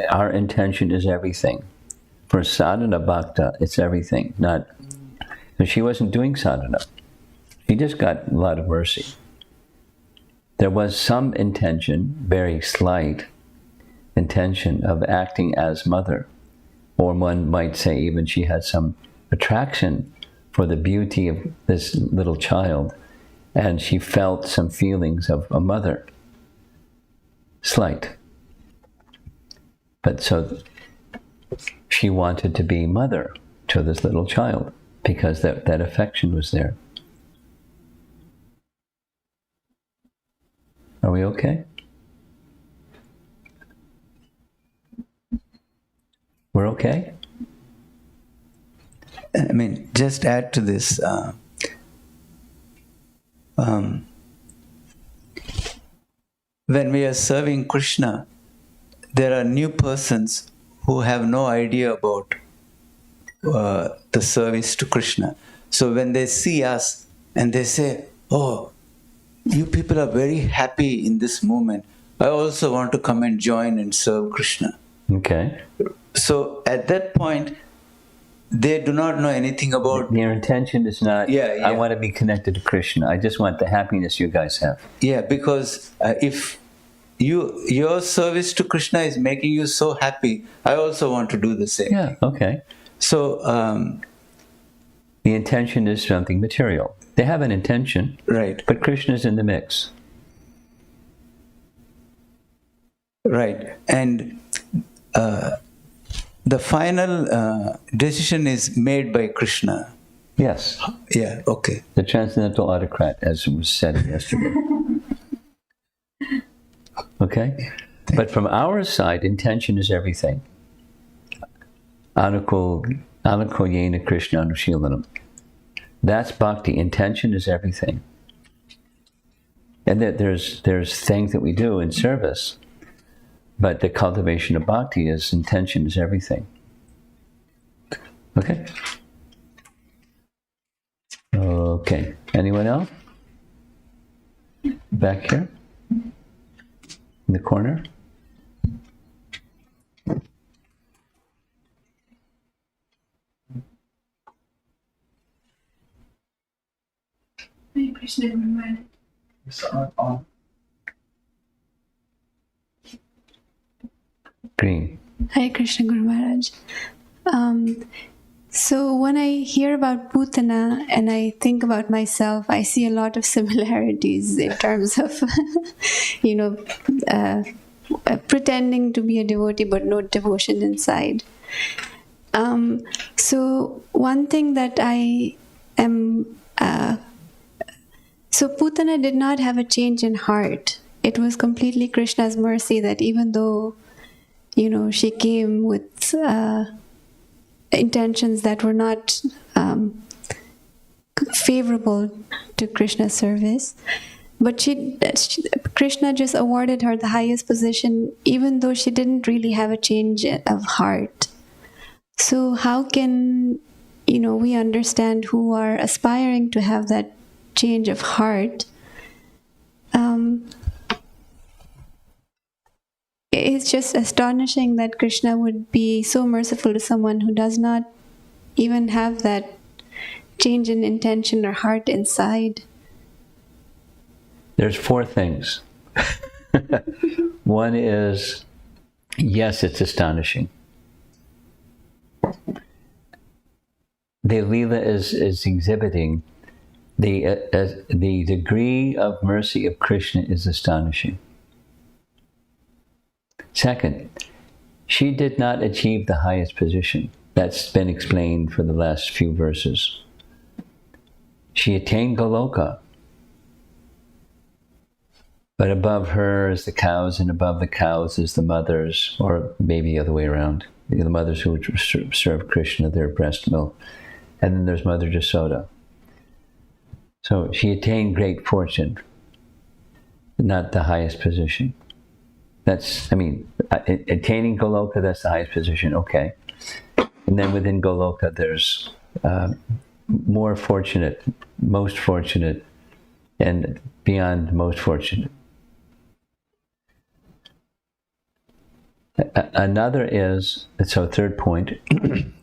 A: our intention is everything. For sadhana bhakta, it's everything. Not, but she wasn't doing sadhana. She just got a lot of mercy. There was some intention, very slight intention, of acting as mother. Or one might say even she had some attraction for the beauty of this little child, and she felt some feelings of a mother. Slight. But so she wanted to be mother to this little child because that affection was there. Are we okay? We're okay?
B: I mean, just add to this. When we are serving Krishna, there are new persons who have no idea about the service to Krishna. So when they see us and they say, "Oh, you people are very happy in this moment. I also want to come and join and serve Krishna."
A: Okay.
B: So at that point, they do not know anything about.
A: Your intention is not, I want to be connected to Krishna. I just want the happiness you guys have.
B: Yeah, because if your service to Krishna is making you so happy, I also want to do the same.
A: Yeah, okay.
B: So
A: the intention is something material. They have an intention,
B: right,
A: but Krishna's in the mix.
B: Right, and the final decision is made by Krishna.
A: Yes.
B: Yeah, okay.
A: The transcendental autocrat, as was said yesterday. Okay? But from our side, intention is everything. Anukul yena Krishna anushilanam. That's bhakti. Intention is everything. And there's things that we do in service, but the cultivation of bhakti is intention is everything. Okay? Okay. Anyone else? Back here? In the corner?
C: Hare Krishna Guru Maharaj.
A: Green.
C: Hare Krishna Guru Maharaj. So when I hear about Putana and I think about myself, I see a lot of similarities in terms of, pretending to be a devotee but no devotion inside. So one thing that I am... So Putana did not have a change in heart. It was completely Krishna's mercy that even though, she came with intentions that were not favorable to Krishna's service, but Krishna just awarded her the highest position, even though she didn't really have a change of heart. So how can, we understand who are aspiring to have that change of heart? It's just astonishing that Krishna would be so merciful to someone who does not even have that change in intention or heart inside.
A: There's four things. One is, yes, it's astonishing. The Lila is exhibiting the degree of mercy of Krishna is astonishing. Second, she did not achieve the highest position. That's been explained for the last few verses. She attained Goloka, but above her is the cows, and above the cows is the mothers, or maybe the other way around. The mothers who serve Krishna their breast milk, and then there's Mother Jasoda. So she attained great fortune, not the highest position. Attaining Goloka, that's the highest position, okay. And then within Goloka, there's more fortunate, most fortunate, and beyond most fortunate. Another is, so third point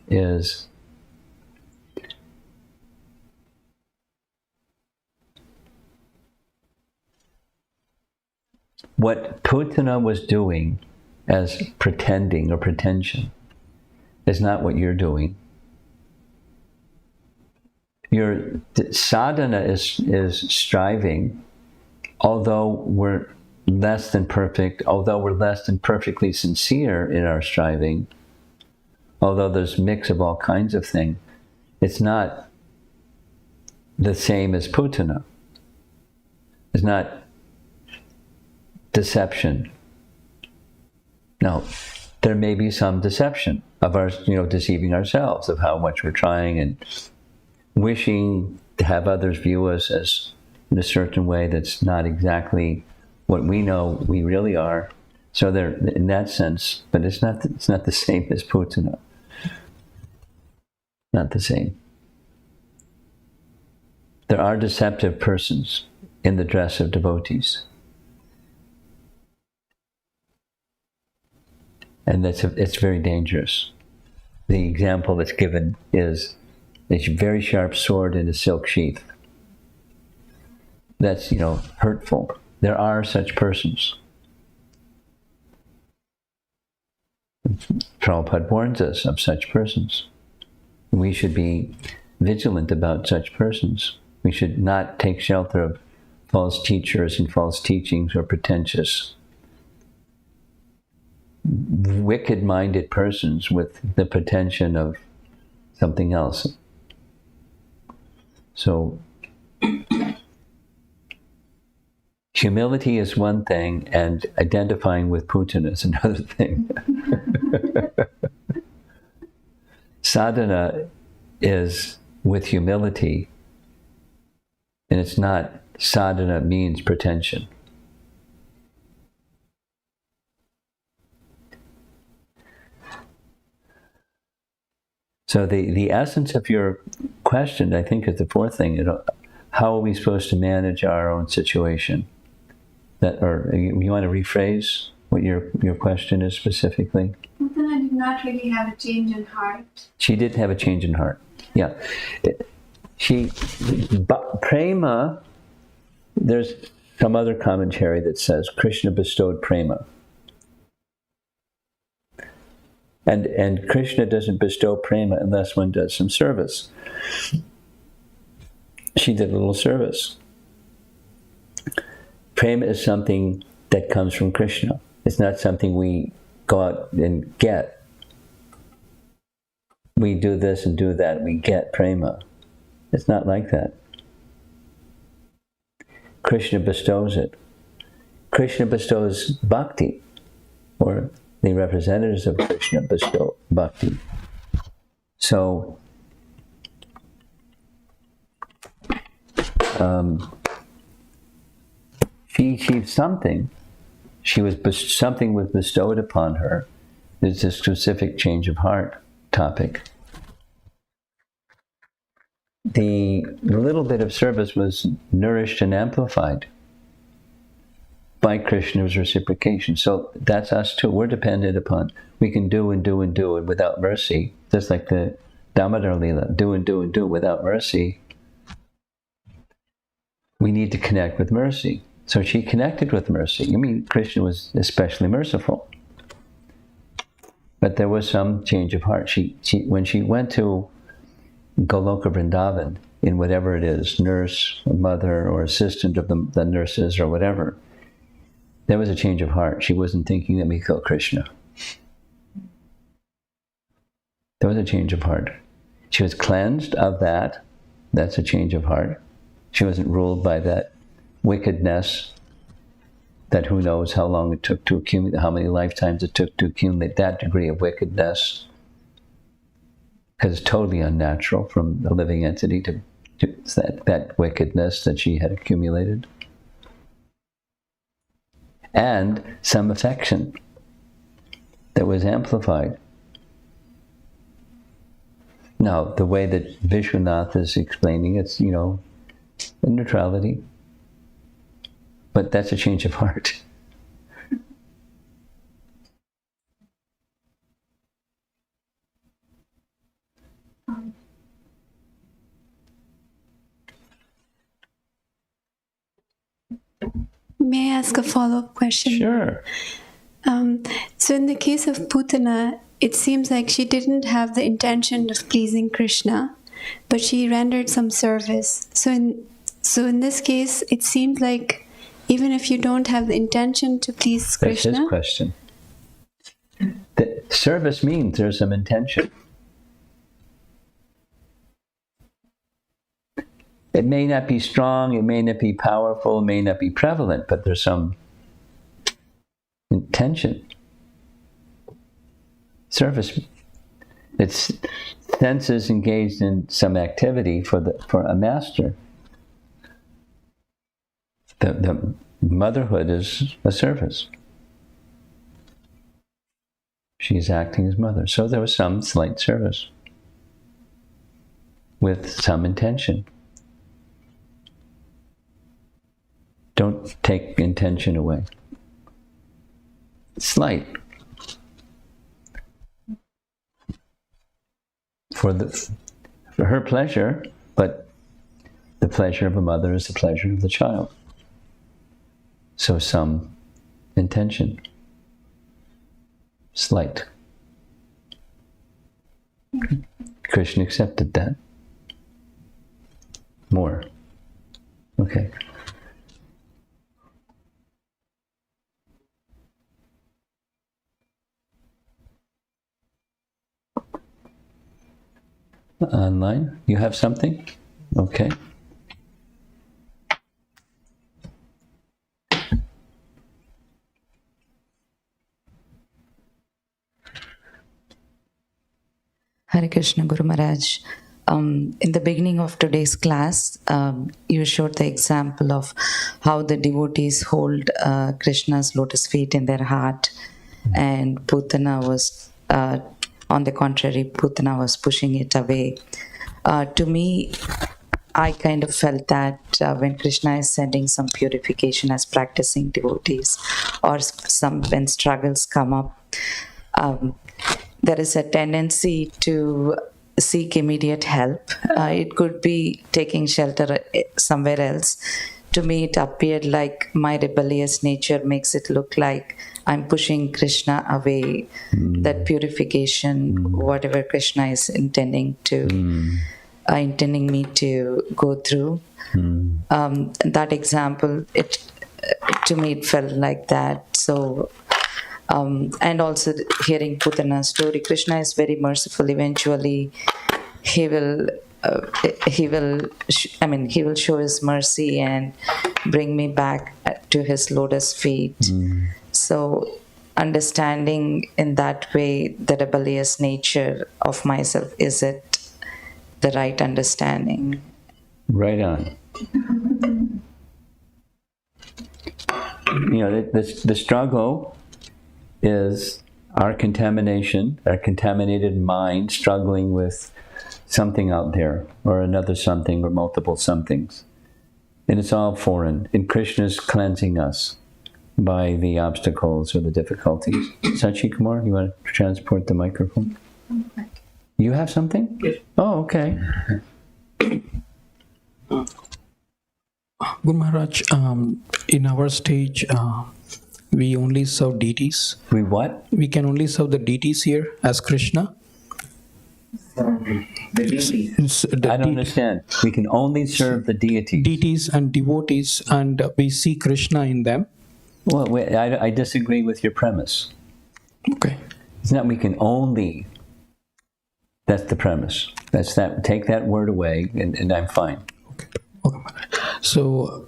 A: is what Putana was doing as pretending or pretension is not what you're doing. Your sadhana is striving, although we're less than perfect, although we're less than perfectly sincere in our striving, although there's a mix of all kinds of things, it's not the same as Putana. It's not deception. Now, there may be some deception of our, deceiving ourselves of how much we're trying and wishing to have others view us as in a certain way that's not exactly what we know we really are. So there, in that sense, but it's not the same as Putana. Not the same. There are deceptive persons in the dress of devotees. And it's very dangerous. The example that's given is a very sharp sword in a silk sheath. That's, hurtful. There are such persons. Prabhupada warns us of such persons. We should be vigilant about such persons. We should not take shelter of false teachers and false teachings or pretentious, wicked-minded persons with the pretension of something else. So, humility is one thing, and identifying with Putana is another thing. Sadhana is with humility, and it's not sadhana means pretension. So the essence of your question, I think, is the fourth thing. How are we supposed to manage our own situation? Or you want to rephrase what your question is specifically?
C: Putana did not really have a change in heart.
A: She did have a change in heart. Yeah. Prema, there's some other commentary that says Krishna bestowed prema. And Krishna doesn't bestow prema unless one does some service. She did a little service. Prema is something that comes from Krishna. It's not something we go out and get. We do this and do that, we get prema. It's not like that. Krishna bestows it. Krishna bestows bhakti, or the representatives of Krishna bestow bhakti. So, she achieved something. Something was bestowed upon her. There's a specific change of heart topic. The little bit of service was nourished and amplified by Krishna's reciprocation. So that's us too. We're dependent upon, we can do and do and do it without mercy. Just like the Damodar Lila, do and do and do without mercy. We need to connect with mercy. So she connected with mercy. I mean, Krishna was especially merciful. But there was some change of heart. She when she went to Goloka Vrindavan, in whatever it is, nurse, or mother, or assistant of the nurses, or whatever, there was a change of heart. She wasn't thinking that we kill Krishna. There was a change of heart. She was cleansed of that. That's a change of heart. She wasn't ruled by that wickedness that who knows how long it took to accumulate, how many lifetimes it took to accumulate that degree of wickedness. Because it's totally unnatural from a living entity to that wickedness that she had accumulated. And some affection that was amplified. No, the way that Vishwanath is explaining, it's, neutrality. But that's a change of heart.
C: May I ask a follow-up question?
A: Sure.
C: So in the case of Putana, it seems like she didn't have the intention of pleasing Krishna, but she rendered some service. So in this case, it seems like even if you don't have the intention to please
A: That's
C: Krishna,
A: his question. The service means there's some intention. It may not be strong, it may not be powerful, it may not be prevalent, but there's some intention. Service, it's senses engaged in some activity for a master. The motherhood is a service. She's acting as mother. So there was some slight service with some intention. Don't take intention away. Slight. For her pleasure, but the pleasure of a mother is the pleasure of the child. So some intention. Slight. Krishna accepted that. More. Okay. Online, you have something? Okay.
D: Hare Krishna, Guru Maharaj. In the beginning of today's class, you showed the example of how the devotees hold Krishna's lotus feet in their heart, and Putana was, on the contrary, Putana was pushing it away. To me, I kind of felt that when Krishna is sending some purification as practicing devotees, or when struggles come up, there is a tendency to seek immediate help. It could be taking shelter somewhere else. To me, it appeared like my rebellious nature makes it look like I'm pushing Krishna away, that purification, whatever Krishna is intending me to go through. That example, to me, it felt like that. So, and also hearing Putana's story, Krishna is very merciful. Eventually, he will show his mercy and bring me back to his lotus feet. So, understanding in that way the rebellious nature of myself, is it the right understanding?
A: Right on. The struggle is our contamination, our contaminated mind struggling with something out there, or another something, or multiple somethings. And it's all foreign. And Krishna's cleansing us by the obstacles or the difficulties. Sachi Kumar, you want to transport the microphone? You have something?
E: Yes.
A: Oh, okay.
E: Guru Maharaj, in our stage, we only serve deities.
A: We what?
E: We can only serve the deities here as Krishna.
A: I don't understand. We can only serve the deities.
E: Deities and devotees, and we see Krishna in them.
A: Well, wait, I disagree with your premise.
E: Okay.
A: It's not we can only. That's the premise. That's that. Take that word away, and I'm fine.
E: Okay. So,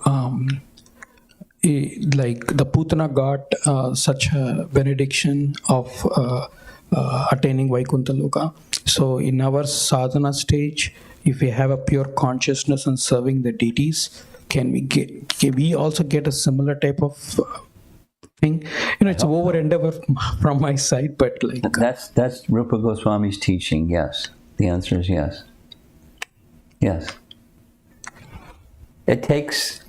E: like the Putana got such a benediction of attaining Vaikuntha Loka. So, in our sadhana stage, if we have a pure consciousness and serving the deities, can we also get a similar type of thing? It's over endeavor from my side, but like
A: that's Rupa Goswami's teaching. Yes. The answer is yes. Yes. It takes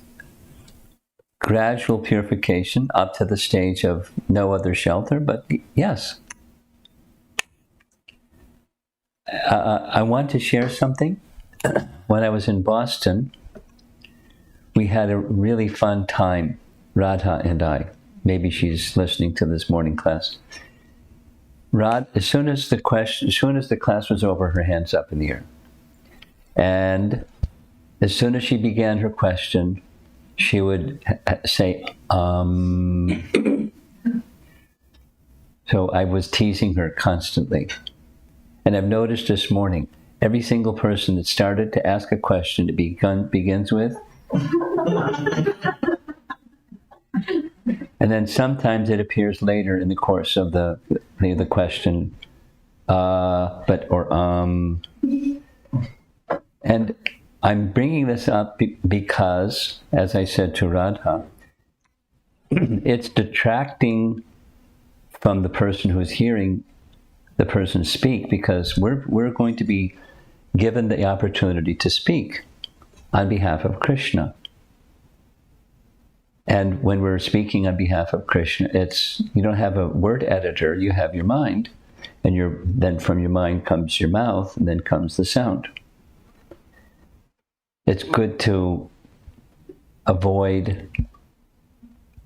A: gradual purification up to the stage of no other shelter, but yes. I want to share something. When I was in Boston, we had a really fun time, Radha and I. Maybe she's listening to this morning class. As soon as the class was over, her hands up in the air. And as soon as she began her question, she would say, So I was teasing her constantly. And I've noticed this morning, every single person that started to ask a question begins with, and then sometimes it appears later in the course of the question, and I'm bringing this up because, as I said to Radha, it's detracting from the person who's hearing the person speak, because we're going to be given the opportunity to speak on behalf of Krishna. And when we're speaking on behalf of Krishna, you don't have a word editor, you have your mind, and then from your mind comes your mouth, and then comes the sound. It's good to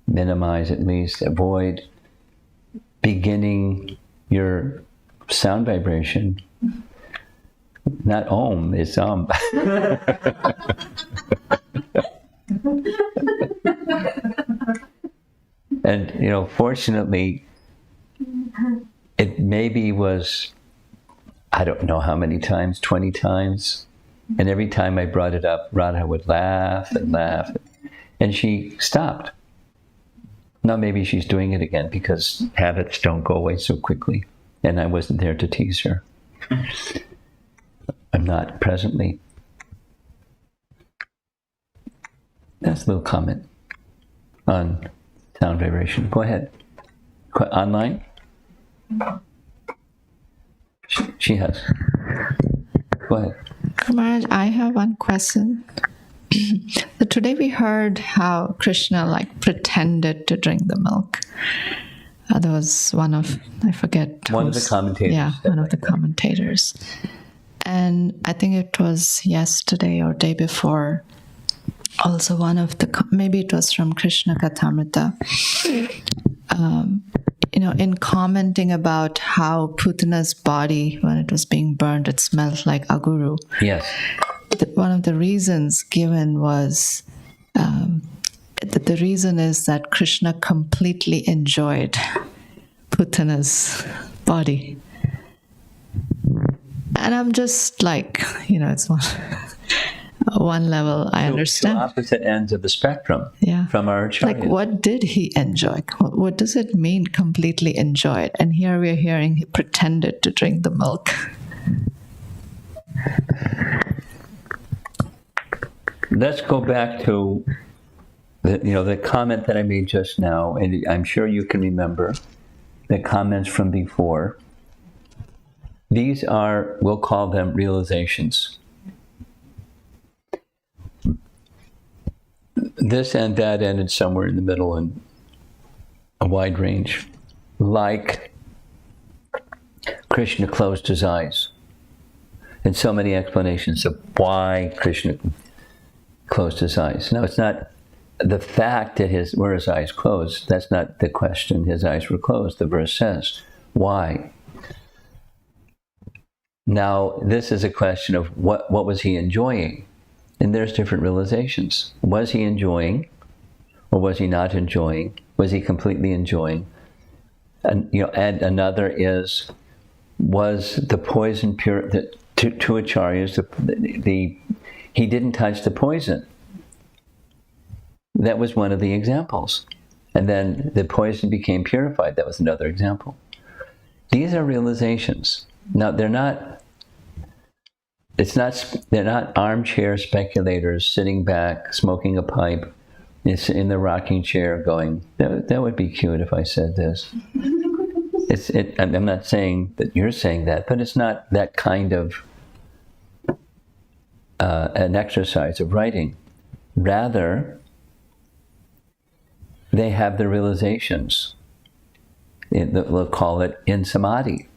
A: minimize at least, avoid beginning your sound vibration. Not om, it's And, fortunately, it maybe was, I don't know how many times, 20 times. And every time I brought it up, Radha would laugh and laugh. And she stopped. Now maybe she's doing it again because habits don't go away so quickly. And I wasn't there to tease her. I'm not presently. That's a little comment on sound vibration. Go ahead. Online? She has. Go ahead.
F: Maharaj, I have one question. So today we heard how Krishna pretended to drink the milk. There was one of, I forget.
A: One of the commentators.
F: Yeah, one of the commentators. And I think it was yesterday or day before, also one of the, maybe it was from Krishna Kathamrita, in commenting about how Putana's body, when it was being burned, it smelled like aguru.
A: Yes.
F: One of the reasons given was, the reason is that Krishna completely enjoyed Putana's body. And I'm just it's one level I understand.
A: Two opposite ends of the spectrum from our childhood.
F: What did he enjoy? What does it mean completely enjoyed? And here we're hearing he pretended to drink the milk.
A: Let's go back to the comment that I made just now, and I'm sure you can remember the comments from before. These are, we'll call them realizations. This and that ended somewhere in the middle in a wide range. Like Krishna closed his eyes. And so many explanations of why Krishna closed his eyes. Now, it's not the fact that his eyes closed. That's not the question. His eyes were closed. The verse says, why? Now, this is a question of what was he enjoying? And there's different realizations. Was he enjoying, or was he not enjoying? Was he completely enjoying? And and another is, was the poison pure? Two acharyas, he didn't touch the poison. That was one of the examples. And then the poison became purified. That was another example. These are realizations. Now, they're not armchair speculators sitting back, smoking a pipe, in the rocking chair going, that would be cute if I said this. I'm not saying that you're saying that, but it's not that kind of an exercise of writing. Rather, they have the realizations. We'll call it in samadhi.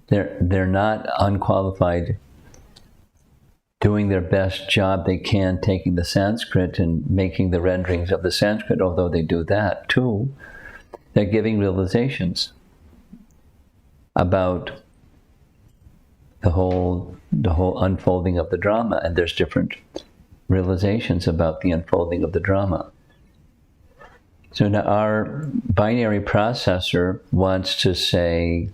A: They're not unqualified, doing their best job they can, taking the Sanskrit and making the renderings of the Sanskrit, although they do that too. They're giving realizations about the whole unfolding of the drama, and there's different realizations about the unfolding of the drama. So now our binary processor wants to say,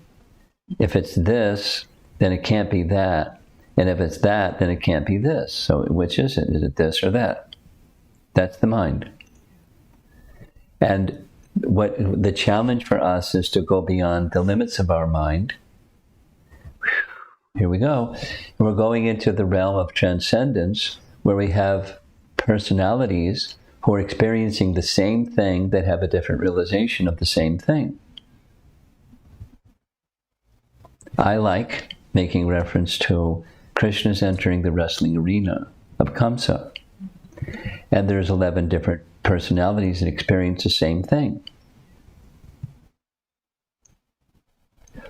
A: if it's this, then it can't be that. And if it's that, then it can't be this. So which is it? Is it this or that? That's the mind. And what the challenge for us is to go beyond the limits of our mind. Here we go. We're going into the realm of transcendence, where we have personalities who are experiencing the same thing that have a different realization of the same thing. I like making reference to Krishna's entering the wrestling arena of Kamsa. And there's 11 different personalities that experience the same thing.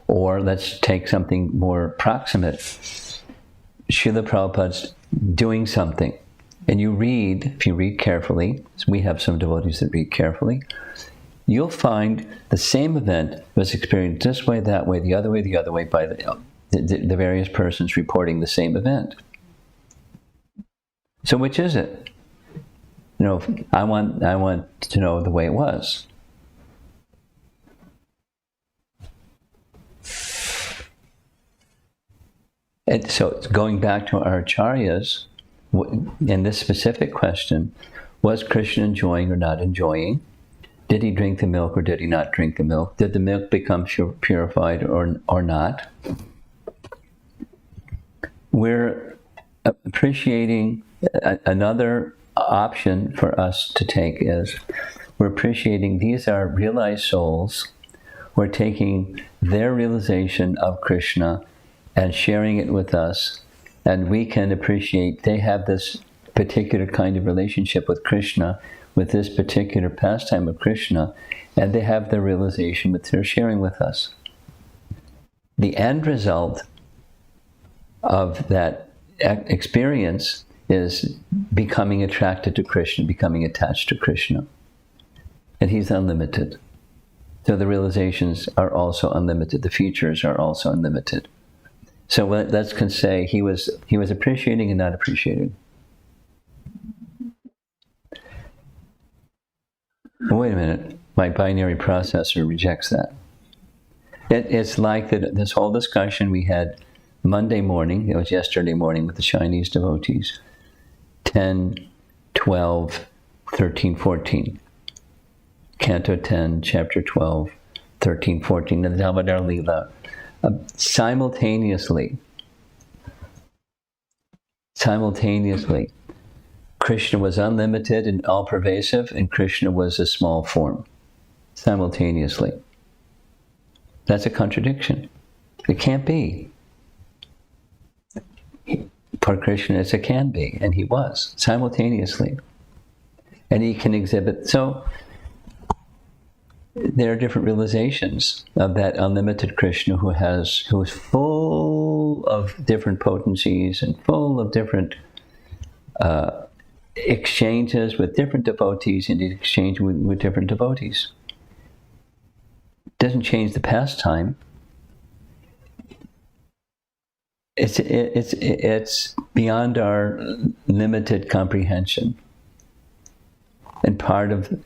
A: Or let's take something more proximate. Srila Prabhupada's doing something. And you read, if you read carefully, we have some devotees that read carefully, you'll find the same event was experienced this way, that way, the other way by the various persons reporting the same event. So which is it? You know, I want to know the way it was. And so going back to our acharyas, in this specific question, was Krishna enjoying or not enjoying? Did he drink the milk or did he not drink the milk? Did the milk become purified or not? We're appreciating another option for us to take is we're appreciating these are realized souls. We're taking their realization of Krishna and sharing it with us, and we can appreciate they have this particular kind of relationship with Krishna, with this particular pastime of Krishna, and they have their realization which they're sharing with us. The end result of that experience is becoming attracted to Krishna, becoming attached to Krishna. And he's unlimited. So the realizations are also unlimited. The features are also unlimited. So let's can say he was appreciating and not appreciating. Wait a minute, my binary processor rejects that. It's like this whole discussion we had Monday morning, it was yesterday morning with the Chinese devotees, 10, 12, 13, 14. Canto 10, chapter 12, 13, 14, and the Damodar Lila. Simultaneously, Krishna was unlimited and all-pervasive, and Krishna was a small form. Simultaneously. That's a contradiction. It can't be. For Krishna, it can be, and he was, simultaneously. And he can exhibit. So, there are different realizations of that unlimited Krishna who is full of different potencies and full of different exchanges with different devotees, and exchange with different devotees. Doesn't change the pastime. It's beyond our limited comprehension, and part of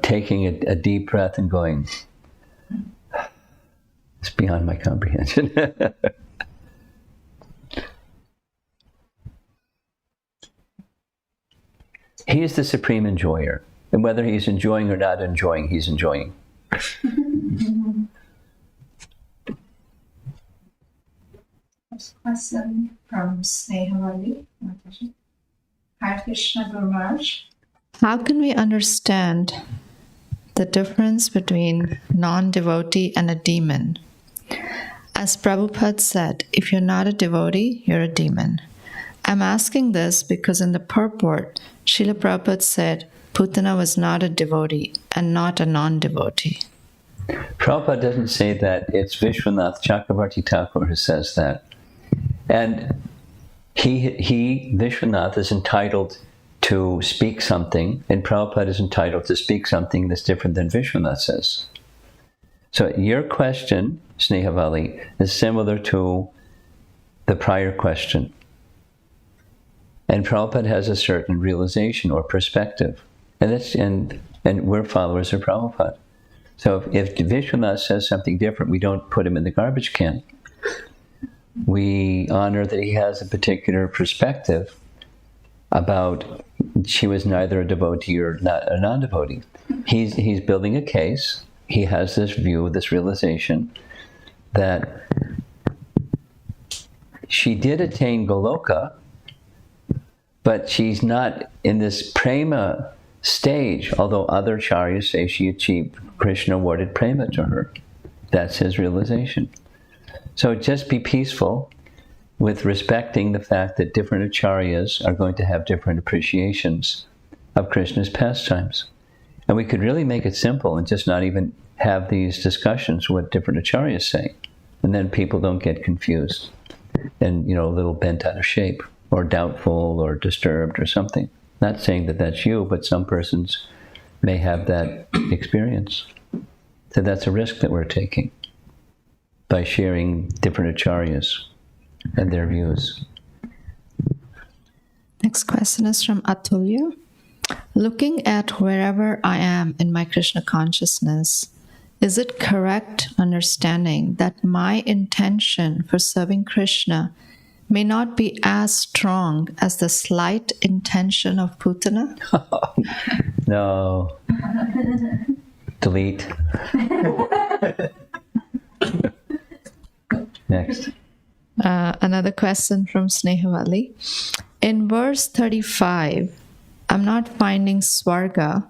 A: taking a deep breath and going, it's beyond my comprehension. He is the supreme enjoyer. And whether he's enjoying or not enjoying, he's enjoying.
G: First question from Snehavali. Hare Krishna Guru Maharaj. How can we understand the difference between non-devotee and a demon?
F: As Prabhupada said, if you're not a devotee, you're a demon. I'm asking this because in the purport, Srila Prabhupada said Putana was not a devotee and not a non-devotee.
A: Prabhupada doesn't say that. It's Vishwanath Chakravarti Thakur who says that. And Vishwanath is entitled to speak something, and Prabhupada is entitled to speak something that's different than Vishwanath says. So your question, Snehavali, is similar to the prior question. And Prabhupada has a certain realization or perspective. And we're followers of Prabhupada. So if Vishwanath says something different, we don't put him in the garbage can. We honor that he has a particular perspective about she was neither a devotee or not a non-devotee. He's building a case. He has this view, this realization that she did attain Goloka, but she's not in this prema stage, although other acharyas say she achieved, Krishna awarded prema to her. That's his realization. So just be peaceful with respecting the fact that different acharyas are going to have different appreciations of Krishna's pastimes. And we could really make it simple and just not even have these discussions what different acharyas say. And then people don't get confused and, a little bent out of shape or doubtful or disturbed or something. Not saying that that's you, but some persons may have that experience. So that's a risk that we're taking by sharing different acharyas and their views.
F: Next question is from Atulya. Looking at wherever I am in my Krishna consciousness, is it correct understanding that my intention for serving Krishna may not be as strong as the slight intention of Putana?
A: No. Delete. Next.
F: Another question from Snehavali. In verse 35, I'm not finding Swarga,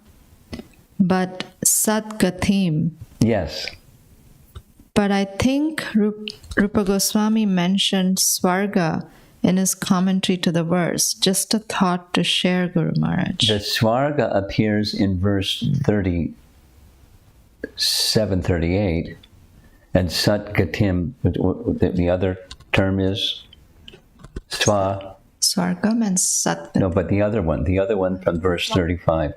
F: but Sadgatim.
A: Yes.
F: But I think Rupa Goswami mentioned Swarga in his commentary to the verse. Just a thought to share, Guru Maharaj.
A: The Swarga appears in verse 37, 38, and Satgatim, the other term is
F: Swargam and Satgatim.
A: No, but the other one from verse 35.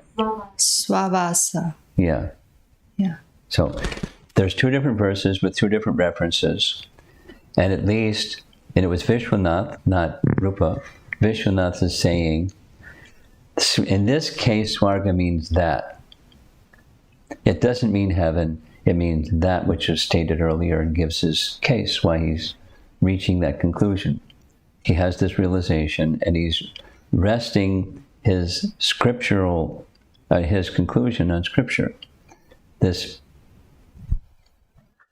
F: Swavasa.
A: Yeah.
F: Yeah.
A: So there's two different verses with two different references, and at least, and it was Vishwanath, not Rupa, Vishwanath is saying, in this case, Swarga means that. It doesn't mean heaven, it means that which was stated earlier and gives his case, why he's reaching that conclusion. He has this realization and he's resting his scriptural, his conclusion on scripture. This,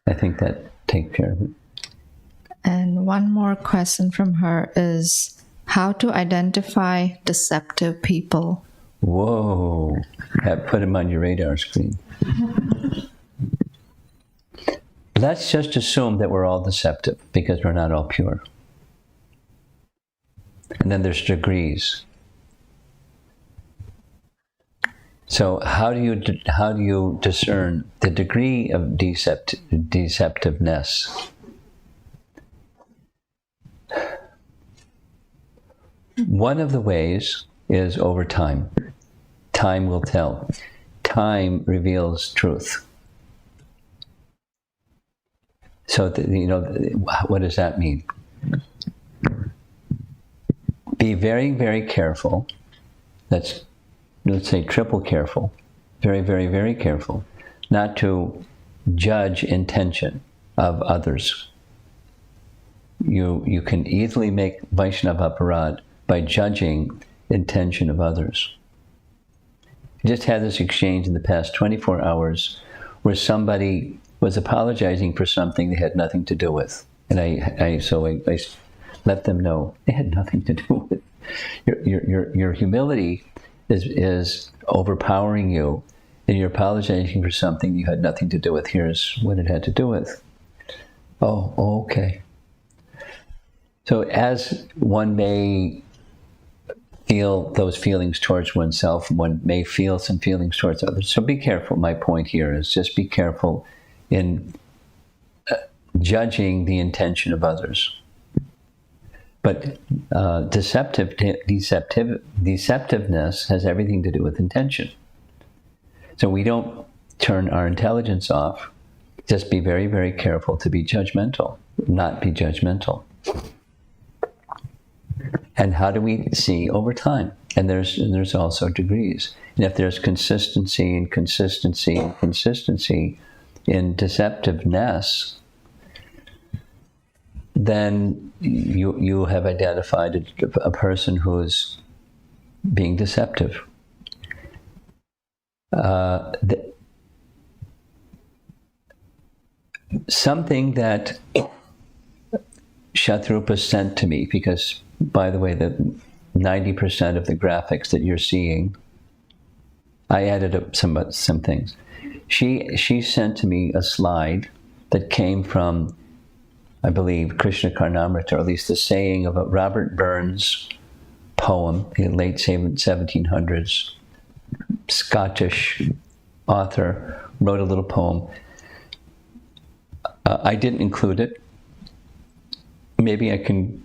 A: I think that takes care of it.
F: And one more question from her is how to identify deceptive people.
A: Whoa, put him on your radar screen. Let's just assume that we're all deceptive because we're not all pure. And then there's degrees. So how do you discern the degree of deceptiveness? One of the ways is over time. Time will tell. Time reveals truth. So, what does that mean? Be very, very careful. Let's say triple careful. Very, very, very careful. Not to judge intention of others. You can easily make Vaishnava aparad by judging intention of others. I just had this exchange in the past 24 hours where somebody was apologizing for something they had nothing to do with. And I let them know they had nothing to do with it. Your humility is overpowering you, and you're apologizing for something you had nothing to do with. Here's what it had to do with. Oh, okay. So as one may feel those feelings towards oneself, one may feel some feelings towards others. So be careful. My point here is just be careful in judging the intention of others. But deceptiveness has everything to do with intention. So we don't turn our intelligence off. Just be very, very careful to be judgmental, not be judgmental. And how do we see over time? And there's also degrees. And if there's consistency and consistency and consistency in deceptiveness, then you have identified a person who's being deceptive. Something that Shatrupa sent to me, because, by the way, the 90% of the graphics that you're seeing, I added up some things. She sent to me a slide that came from, I believe, Krishna Karnamrita, or at least the saying of a Robert Burns poem in the late 1700s. Scottish author wrote a little poem. I didn't include it. Maybe I can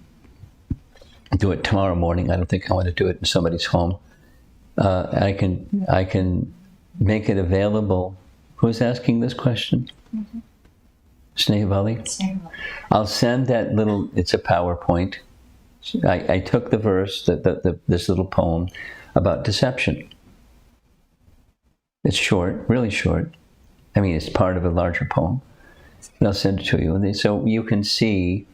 A: do it tomorrow morning. I don't think I want to do it in somebody's home. I can make it available. Who's asking this question? Mm-hmm. Snehavali? I'll send that little, it's a PowerPoint. I took the verse, this little poem about deception. It's short, really short. I mean, it's part of a larger poem. And I'll send it to you. And so you can see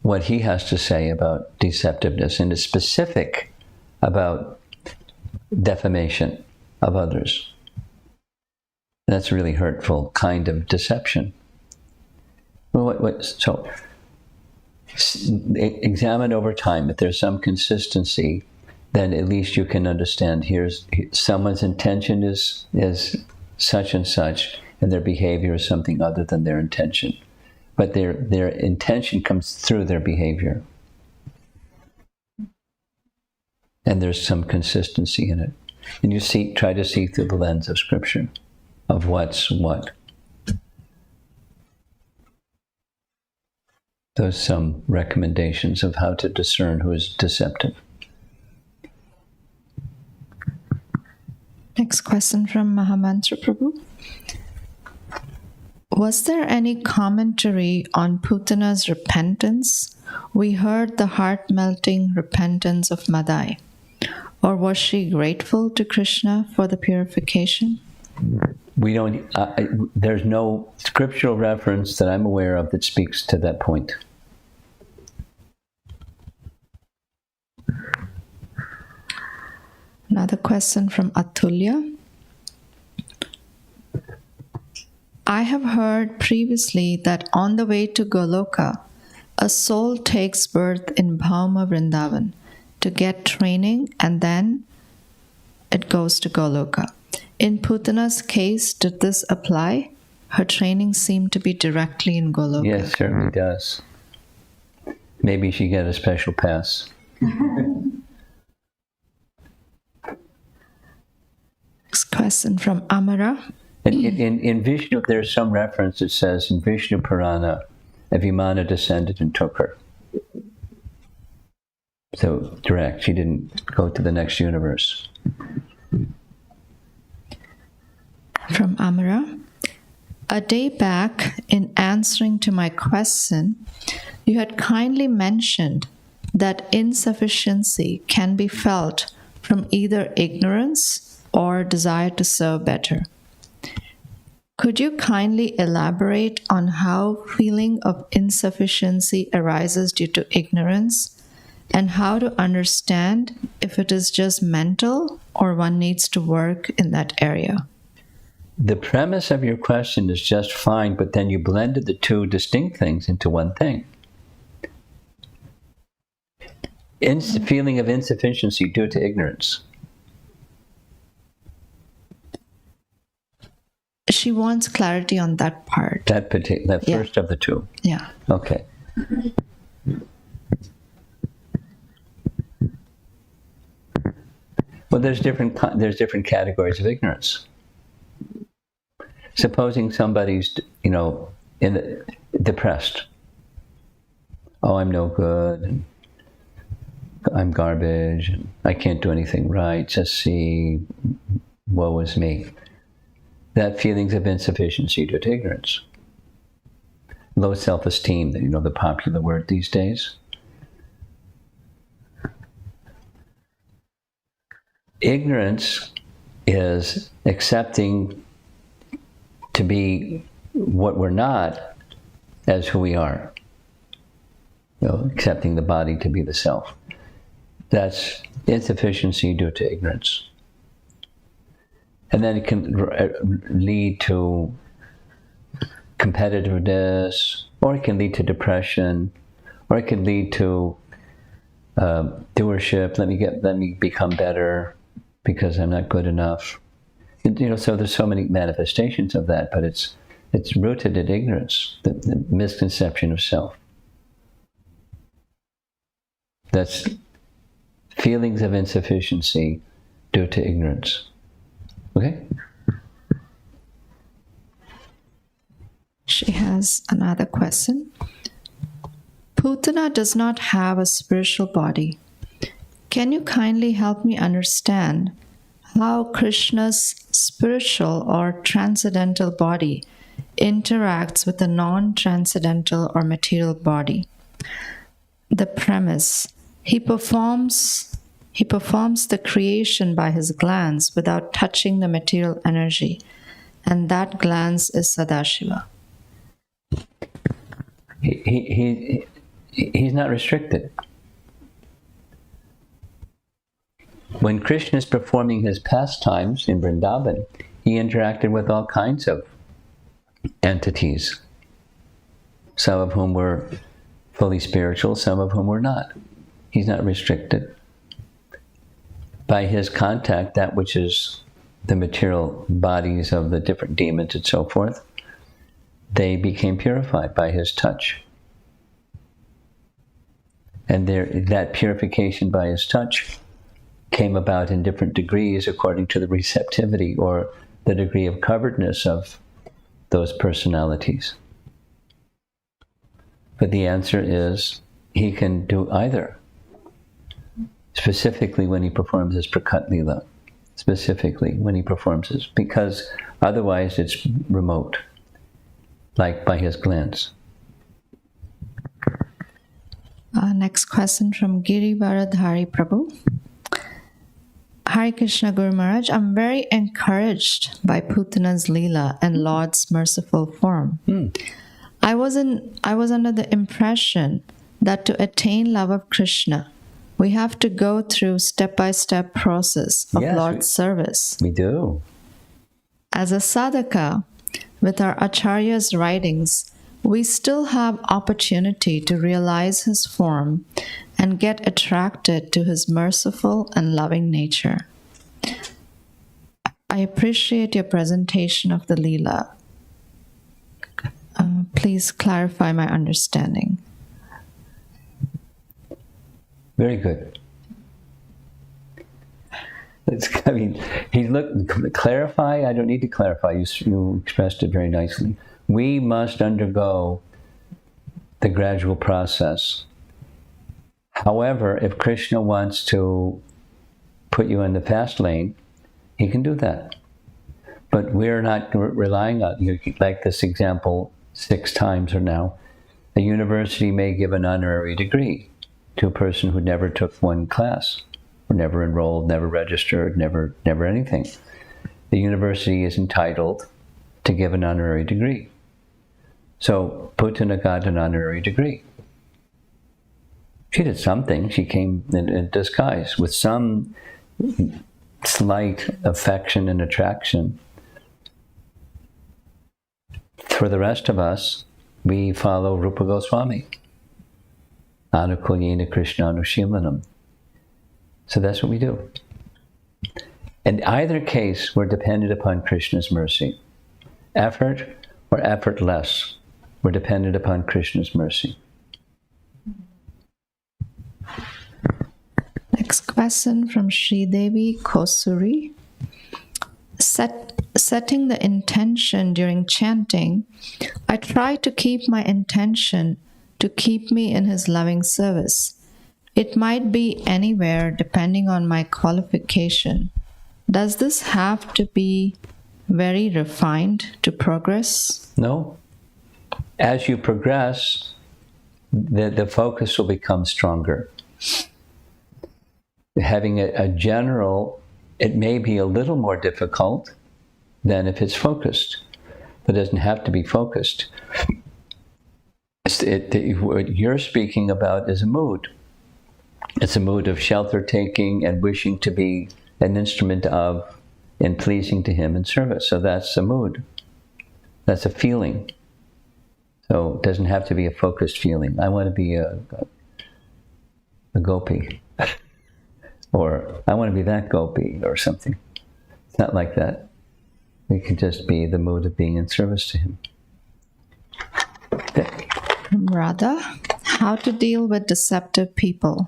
A: what he has to say about deceptiveness, and is specific about defamation of others. That's a really hurtful kind of deception. Well, so examine over time. If there's some consistency, then at least you can understand someone's intention is such and such, and their behavior is something other than their intention. But their intention comes through their behavior. And there's some consistency in it. And you try to see through the lens of Scripture, of what's what. Those some recommendations of how to discern who is deceptive.
F: Next question from Mahamantra Prabhu. Was there any commentary on Putana's repentance? We heard the heart-melting repentance of Madai. Or was she grateful to Krishna for the purification?
A: We don't. There's no scriptural reference that I'm aware of that speaks to that point.
F: Another question from Atulya. I have heard previously that on the way to Goloka, a soul takes birth in Bhauma Vrindavan to get training, and then it goes to Goloka. In Putana's case, did this apply? Her training seemed to be directly in Goloka.
A: Yes, certainly does. Maybe she got a special pass.
F: Next question from Amara.
A: In Vishnu, there's some reference that says in Vishnu Purana, a Vimana descended and took her. So direct, she didn't go to the next universe.
F: From Amara. A day back, in answering to my question, you had kindly mentioned that insufficiency can be felt from either ignorance or desire to serve better. Could you kindly elaborate on how feeling of insufficiency arises due to ignorance, and how to understand if it is just mental or one needs to work in that area?
A: The premise of your question is just fine, but then you blended the two distinct things into one thing. Feeling of insufficiency due to ignorance.
F: She wants clarity on that part.
A: That
F: Yeah.
A: first of the two.
F: Yeah.
A: Okay. Well, there's different categories of ignorance. Supposing somebody's, depressed. Oh, I'm no good, and I'm garbage, and I can't do anything right. Just see, woe is me. That feelings of insufficiency due to ignorance. Low self-esteem, the popular word these days. Ignorance is accepting to be what we're not as who we are. Accepting the body to be the self. That's insufficiency due to ignorance. And then it can lead to competitiveness, or it can lead to depression, or it can lead to doership. Let me become better because I'm not good enough. So there's so many manifestations of that, but it's rooted in ignorance, the misconception of self. That's feelings of insufficiency due to ignorance. Okay?
F: She has another question. Putana does not have a spiritual body. Can you kindly help me understand how Krishna's spiritual or transcendental body interacts with the non-transcendental or material body? The premise: he performs the creation by his glance without touching the material energy, and that glance is Sadashiva.
A: He's not restricted. When Krishna is performing his pastimes in Vrindavan, he interacted with all kinds of entities, some of whom were fully spiritual, some of whom were not. He's not restricted. By his contact, that which is the material bodies of the different demons and so forth, they became purified by his touch. And that purification by his touch came about in different degrees according to the receptivity or the degree of coveredness of those personalities. But the answer is, he can do either. Specifically when he performs his Prakat Lila. Specifically when he performs his, because otherwise it's remote, like by his glance.
F: Next question from Giri Varadhari Prabhu. Hare Krishna Guru Maharaj, I'm very encouraged by Putana's Lila and Lord's merciful form. I was under the impression that to attain love of Krishna, we have to go through step-by-step process of Lord's service.
A: We do.
F: As a sadhaka, with our Acharya's writings, we still have opportunity to realize his form and get attracted to his merciful and loving nature. I appreciate your presentation of the Lila. Please clarify my understanding.
A: Very good. Clarify, I don't need to clarify. You expressed it very nicely. We must undergo the gradual process. However, if Krishna wants to put you in the fast lane, he can do that. But we're not relying on, like this example 6 times or now, a university may give an honorary degree to a person who never took one class, or never enrolled, never registered, never anything. The university is entitled to give an honorary degree. So Putana got an honorary degree. She did something. She came in disguise with some slight affection and attraction. For the rest of us, we follow Rupa Goswami. Anukulyena Krishna Anushilanam. So that's what we do. In either case, we're dependent upon Krishna's mercy. effort or effortless. We're dependent upon Krishna's mercy.
F: Next question from Sridevi Kosuri. Setting the intention during chanting, I try to keep my intention to keep me in his loving service. It might be anywhere depending on my qualification. Does this have to be very refined to progress?
A: No. As you progress, the focus will become stronger. Having a general, it may be a little more difficult than if it's focused. It doesn't have to be focused. What you're speaking about is a mood. It's a mood of shelter taking and wishing to be an instrument of and pleasing to him in service. So that's a mood. That's a feeling. So it doesn't have to be a focused feeling. I want to be a gopi. Or I want to be that gopi or something. It's not like that. It can just be the mood of being in service to him.
F: Radha, how to deal with deceptive people?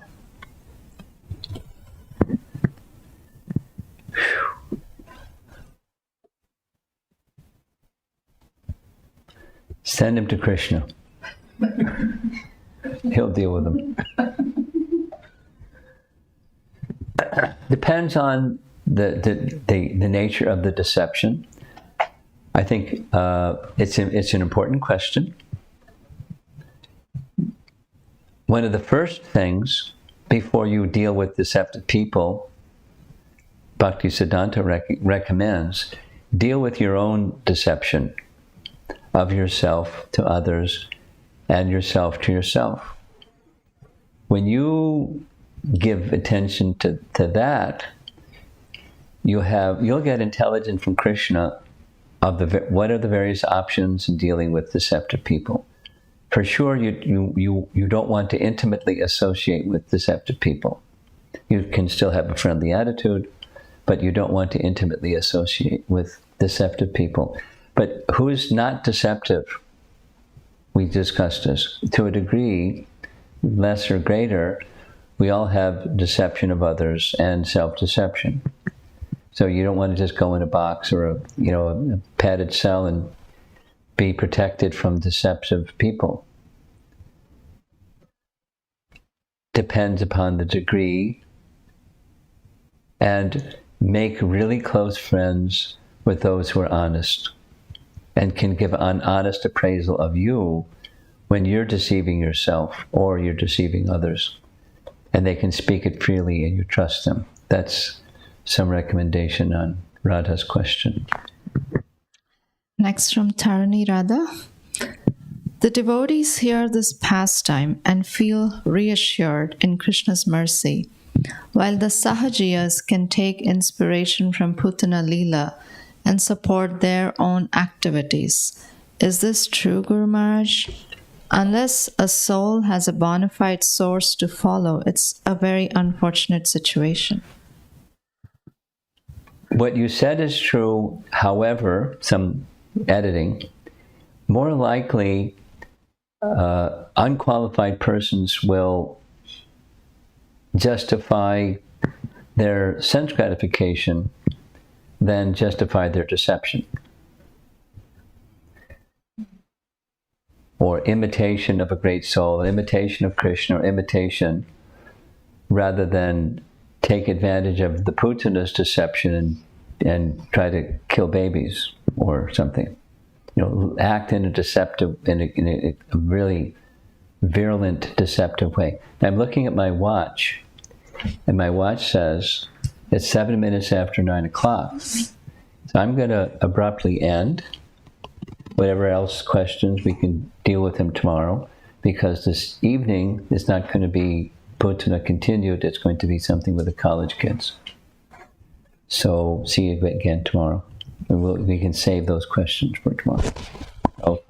A: Send him to Krishna. He'll deal with them. Depends on the nature of the deception. I think it's an important question. One of the first things before you deal with deceptive people, Bhaktisiddhanta recommends, deal with your own deception of yourself to others and yourself to yourself. When you give attention to that, you'll get intelligence from Krishna of what are the various options in dealing with deceptive people. For sure, you don't want to intimately associate with deceptive people. You can still have a friendly attitude, but you don't want to intimately associate with deceptive people. But who is not deceptive? We discussed this. To a degree, less or greater, we all have deception of others and self-deception. So you don't want to just go in a box or a padded cell and be protected from deceptive people. Depends upon the degree, and make really close friends with those who are honest and can give an honest appraisal of you when you're deceiving yourself or you're deceiving others. And they can speak it freely and you trust them. That's some recommendation on Radha's question.
F: Next from Tarani Radha. The devotees hear this pastime and feel reassured in Krishna's mercy, while the Sahajiyas can take inspiration from Putana Lila and support their own activities. Is this true, Guru Maharaj? Unless a soul has a bona fide source to follow, it's a very unfortunate situation.
A: What you said is true, however, some editing, more likely unqualified persons will justify their sense gratification than justify their deception. Or imitation of a great soul, imitation of Krishna, or imitation, rather than take advantage of the Putana's deception and try to kill babies or something. Act in a deceptive, in a really virulent, deceptive way. Now, I'm looking at my watch, and my watch says it's 7 minutes after 9 o'clock. So I'm going to abruptly end. Whatever else questions, we can deal with them tomorrow, because this evening is not going to be Putana continued. It's going to be something with the college kids. So see you again tomorrow. And we can save those questions for tomorrow. Oh,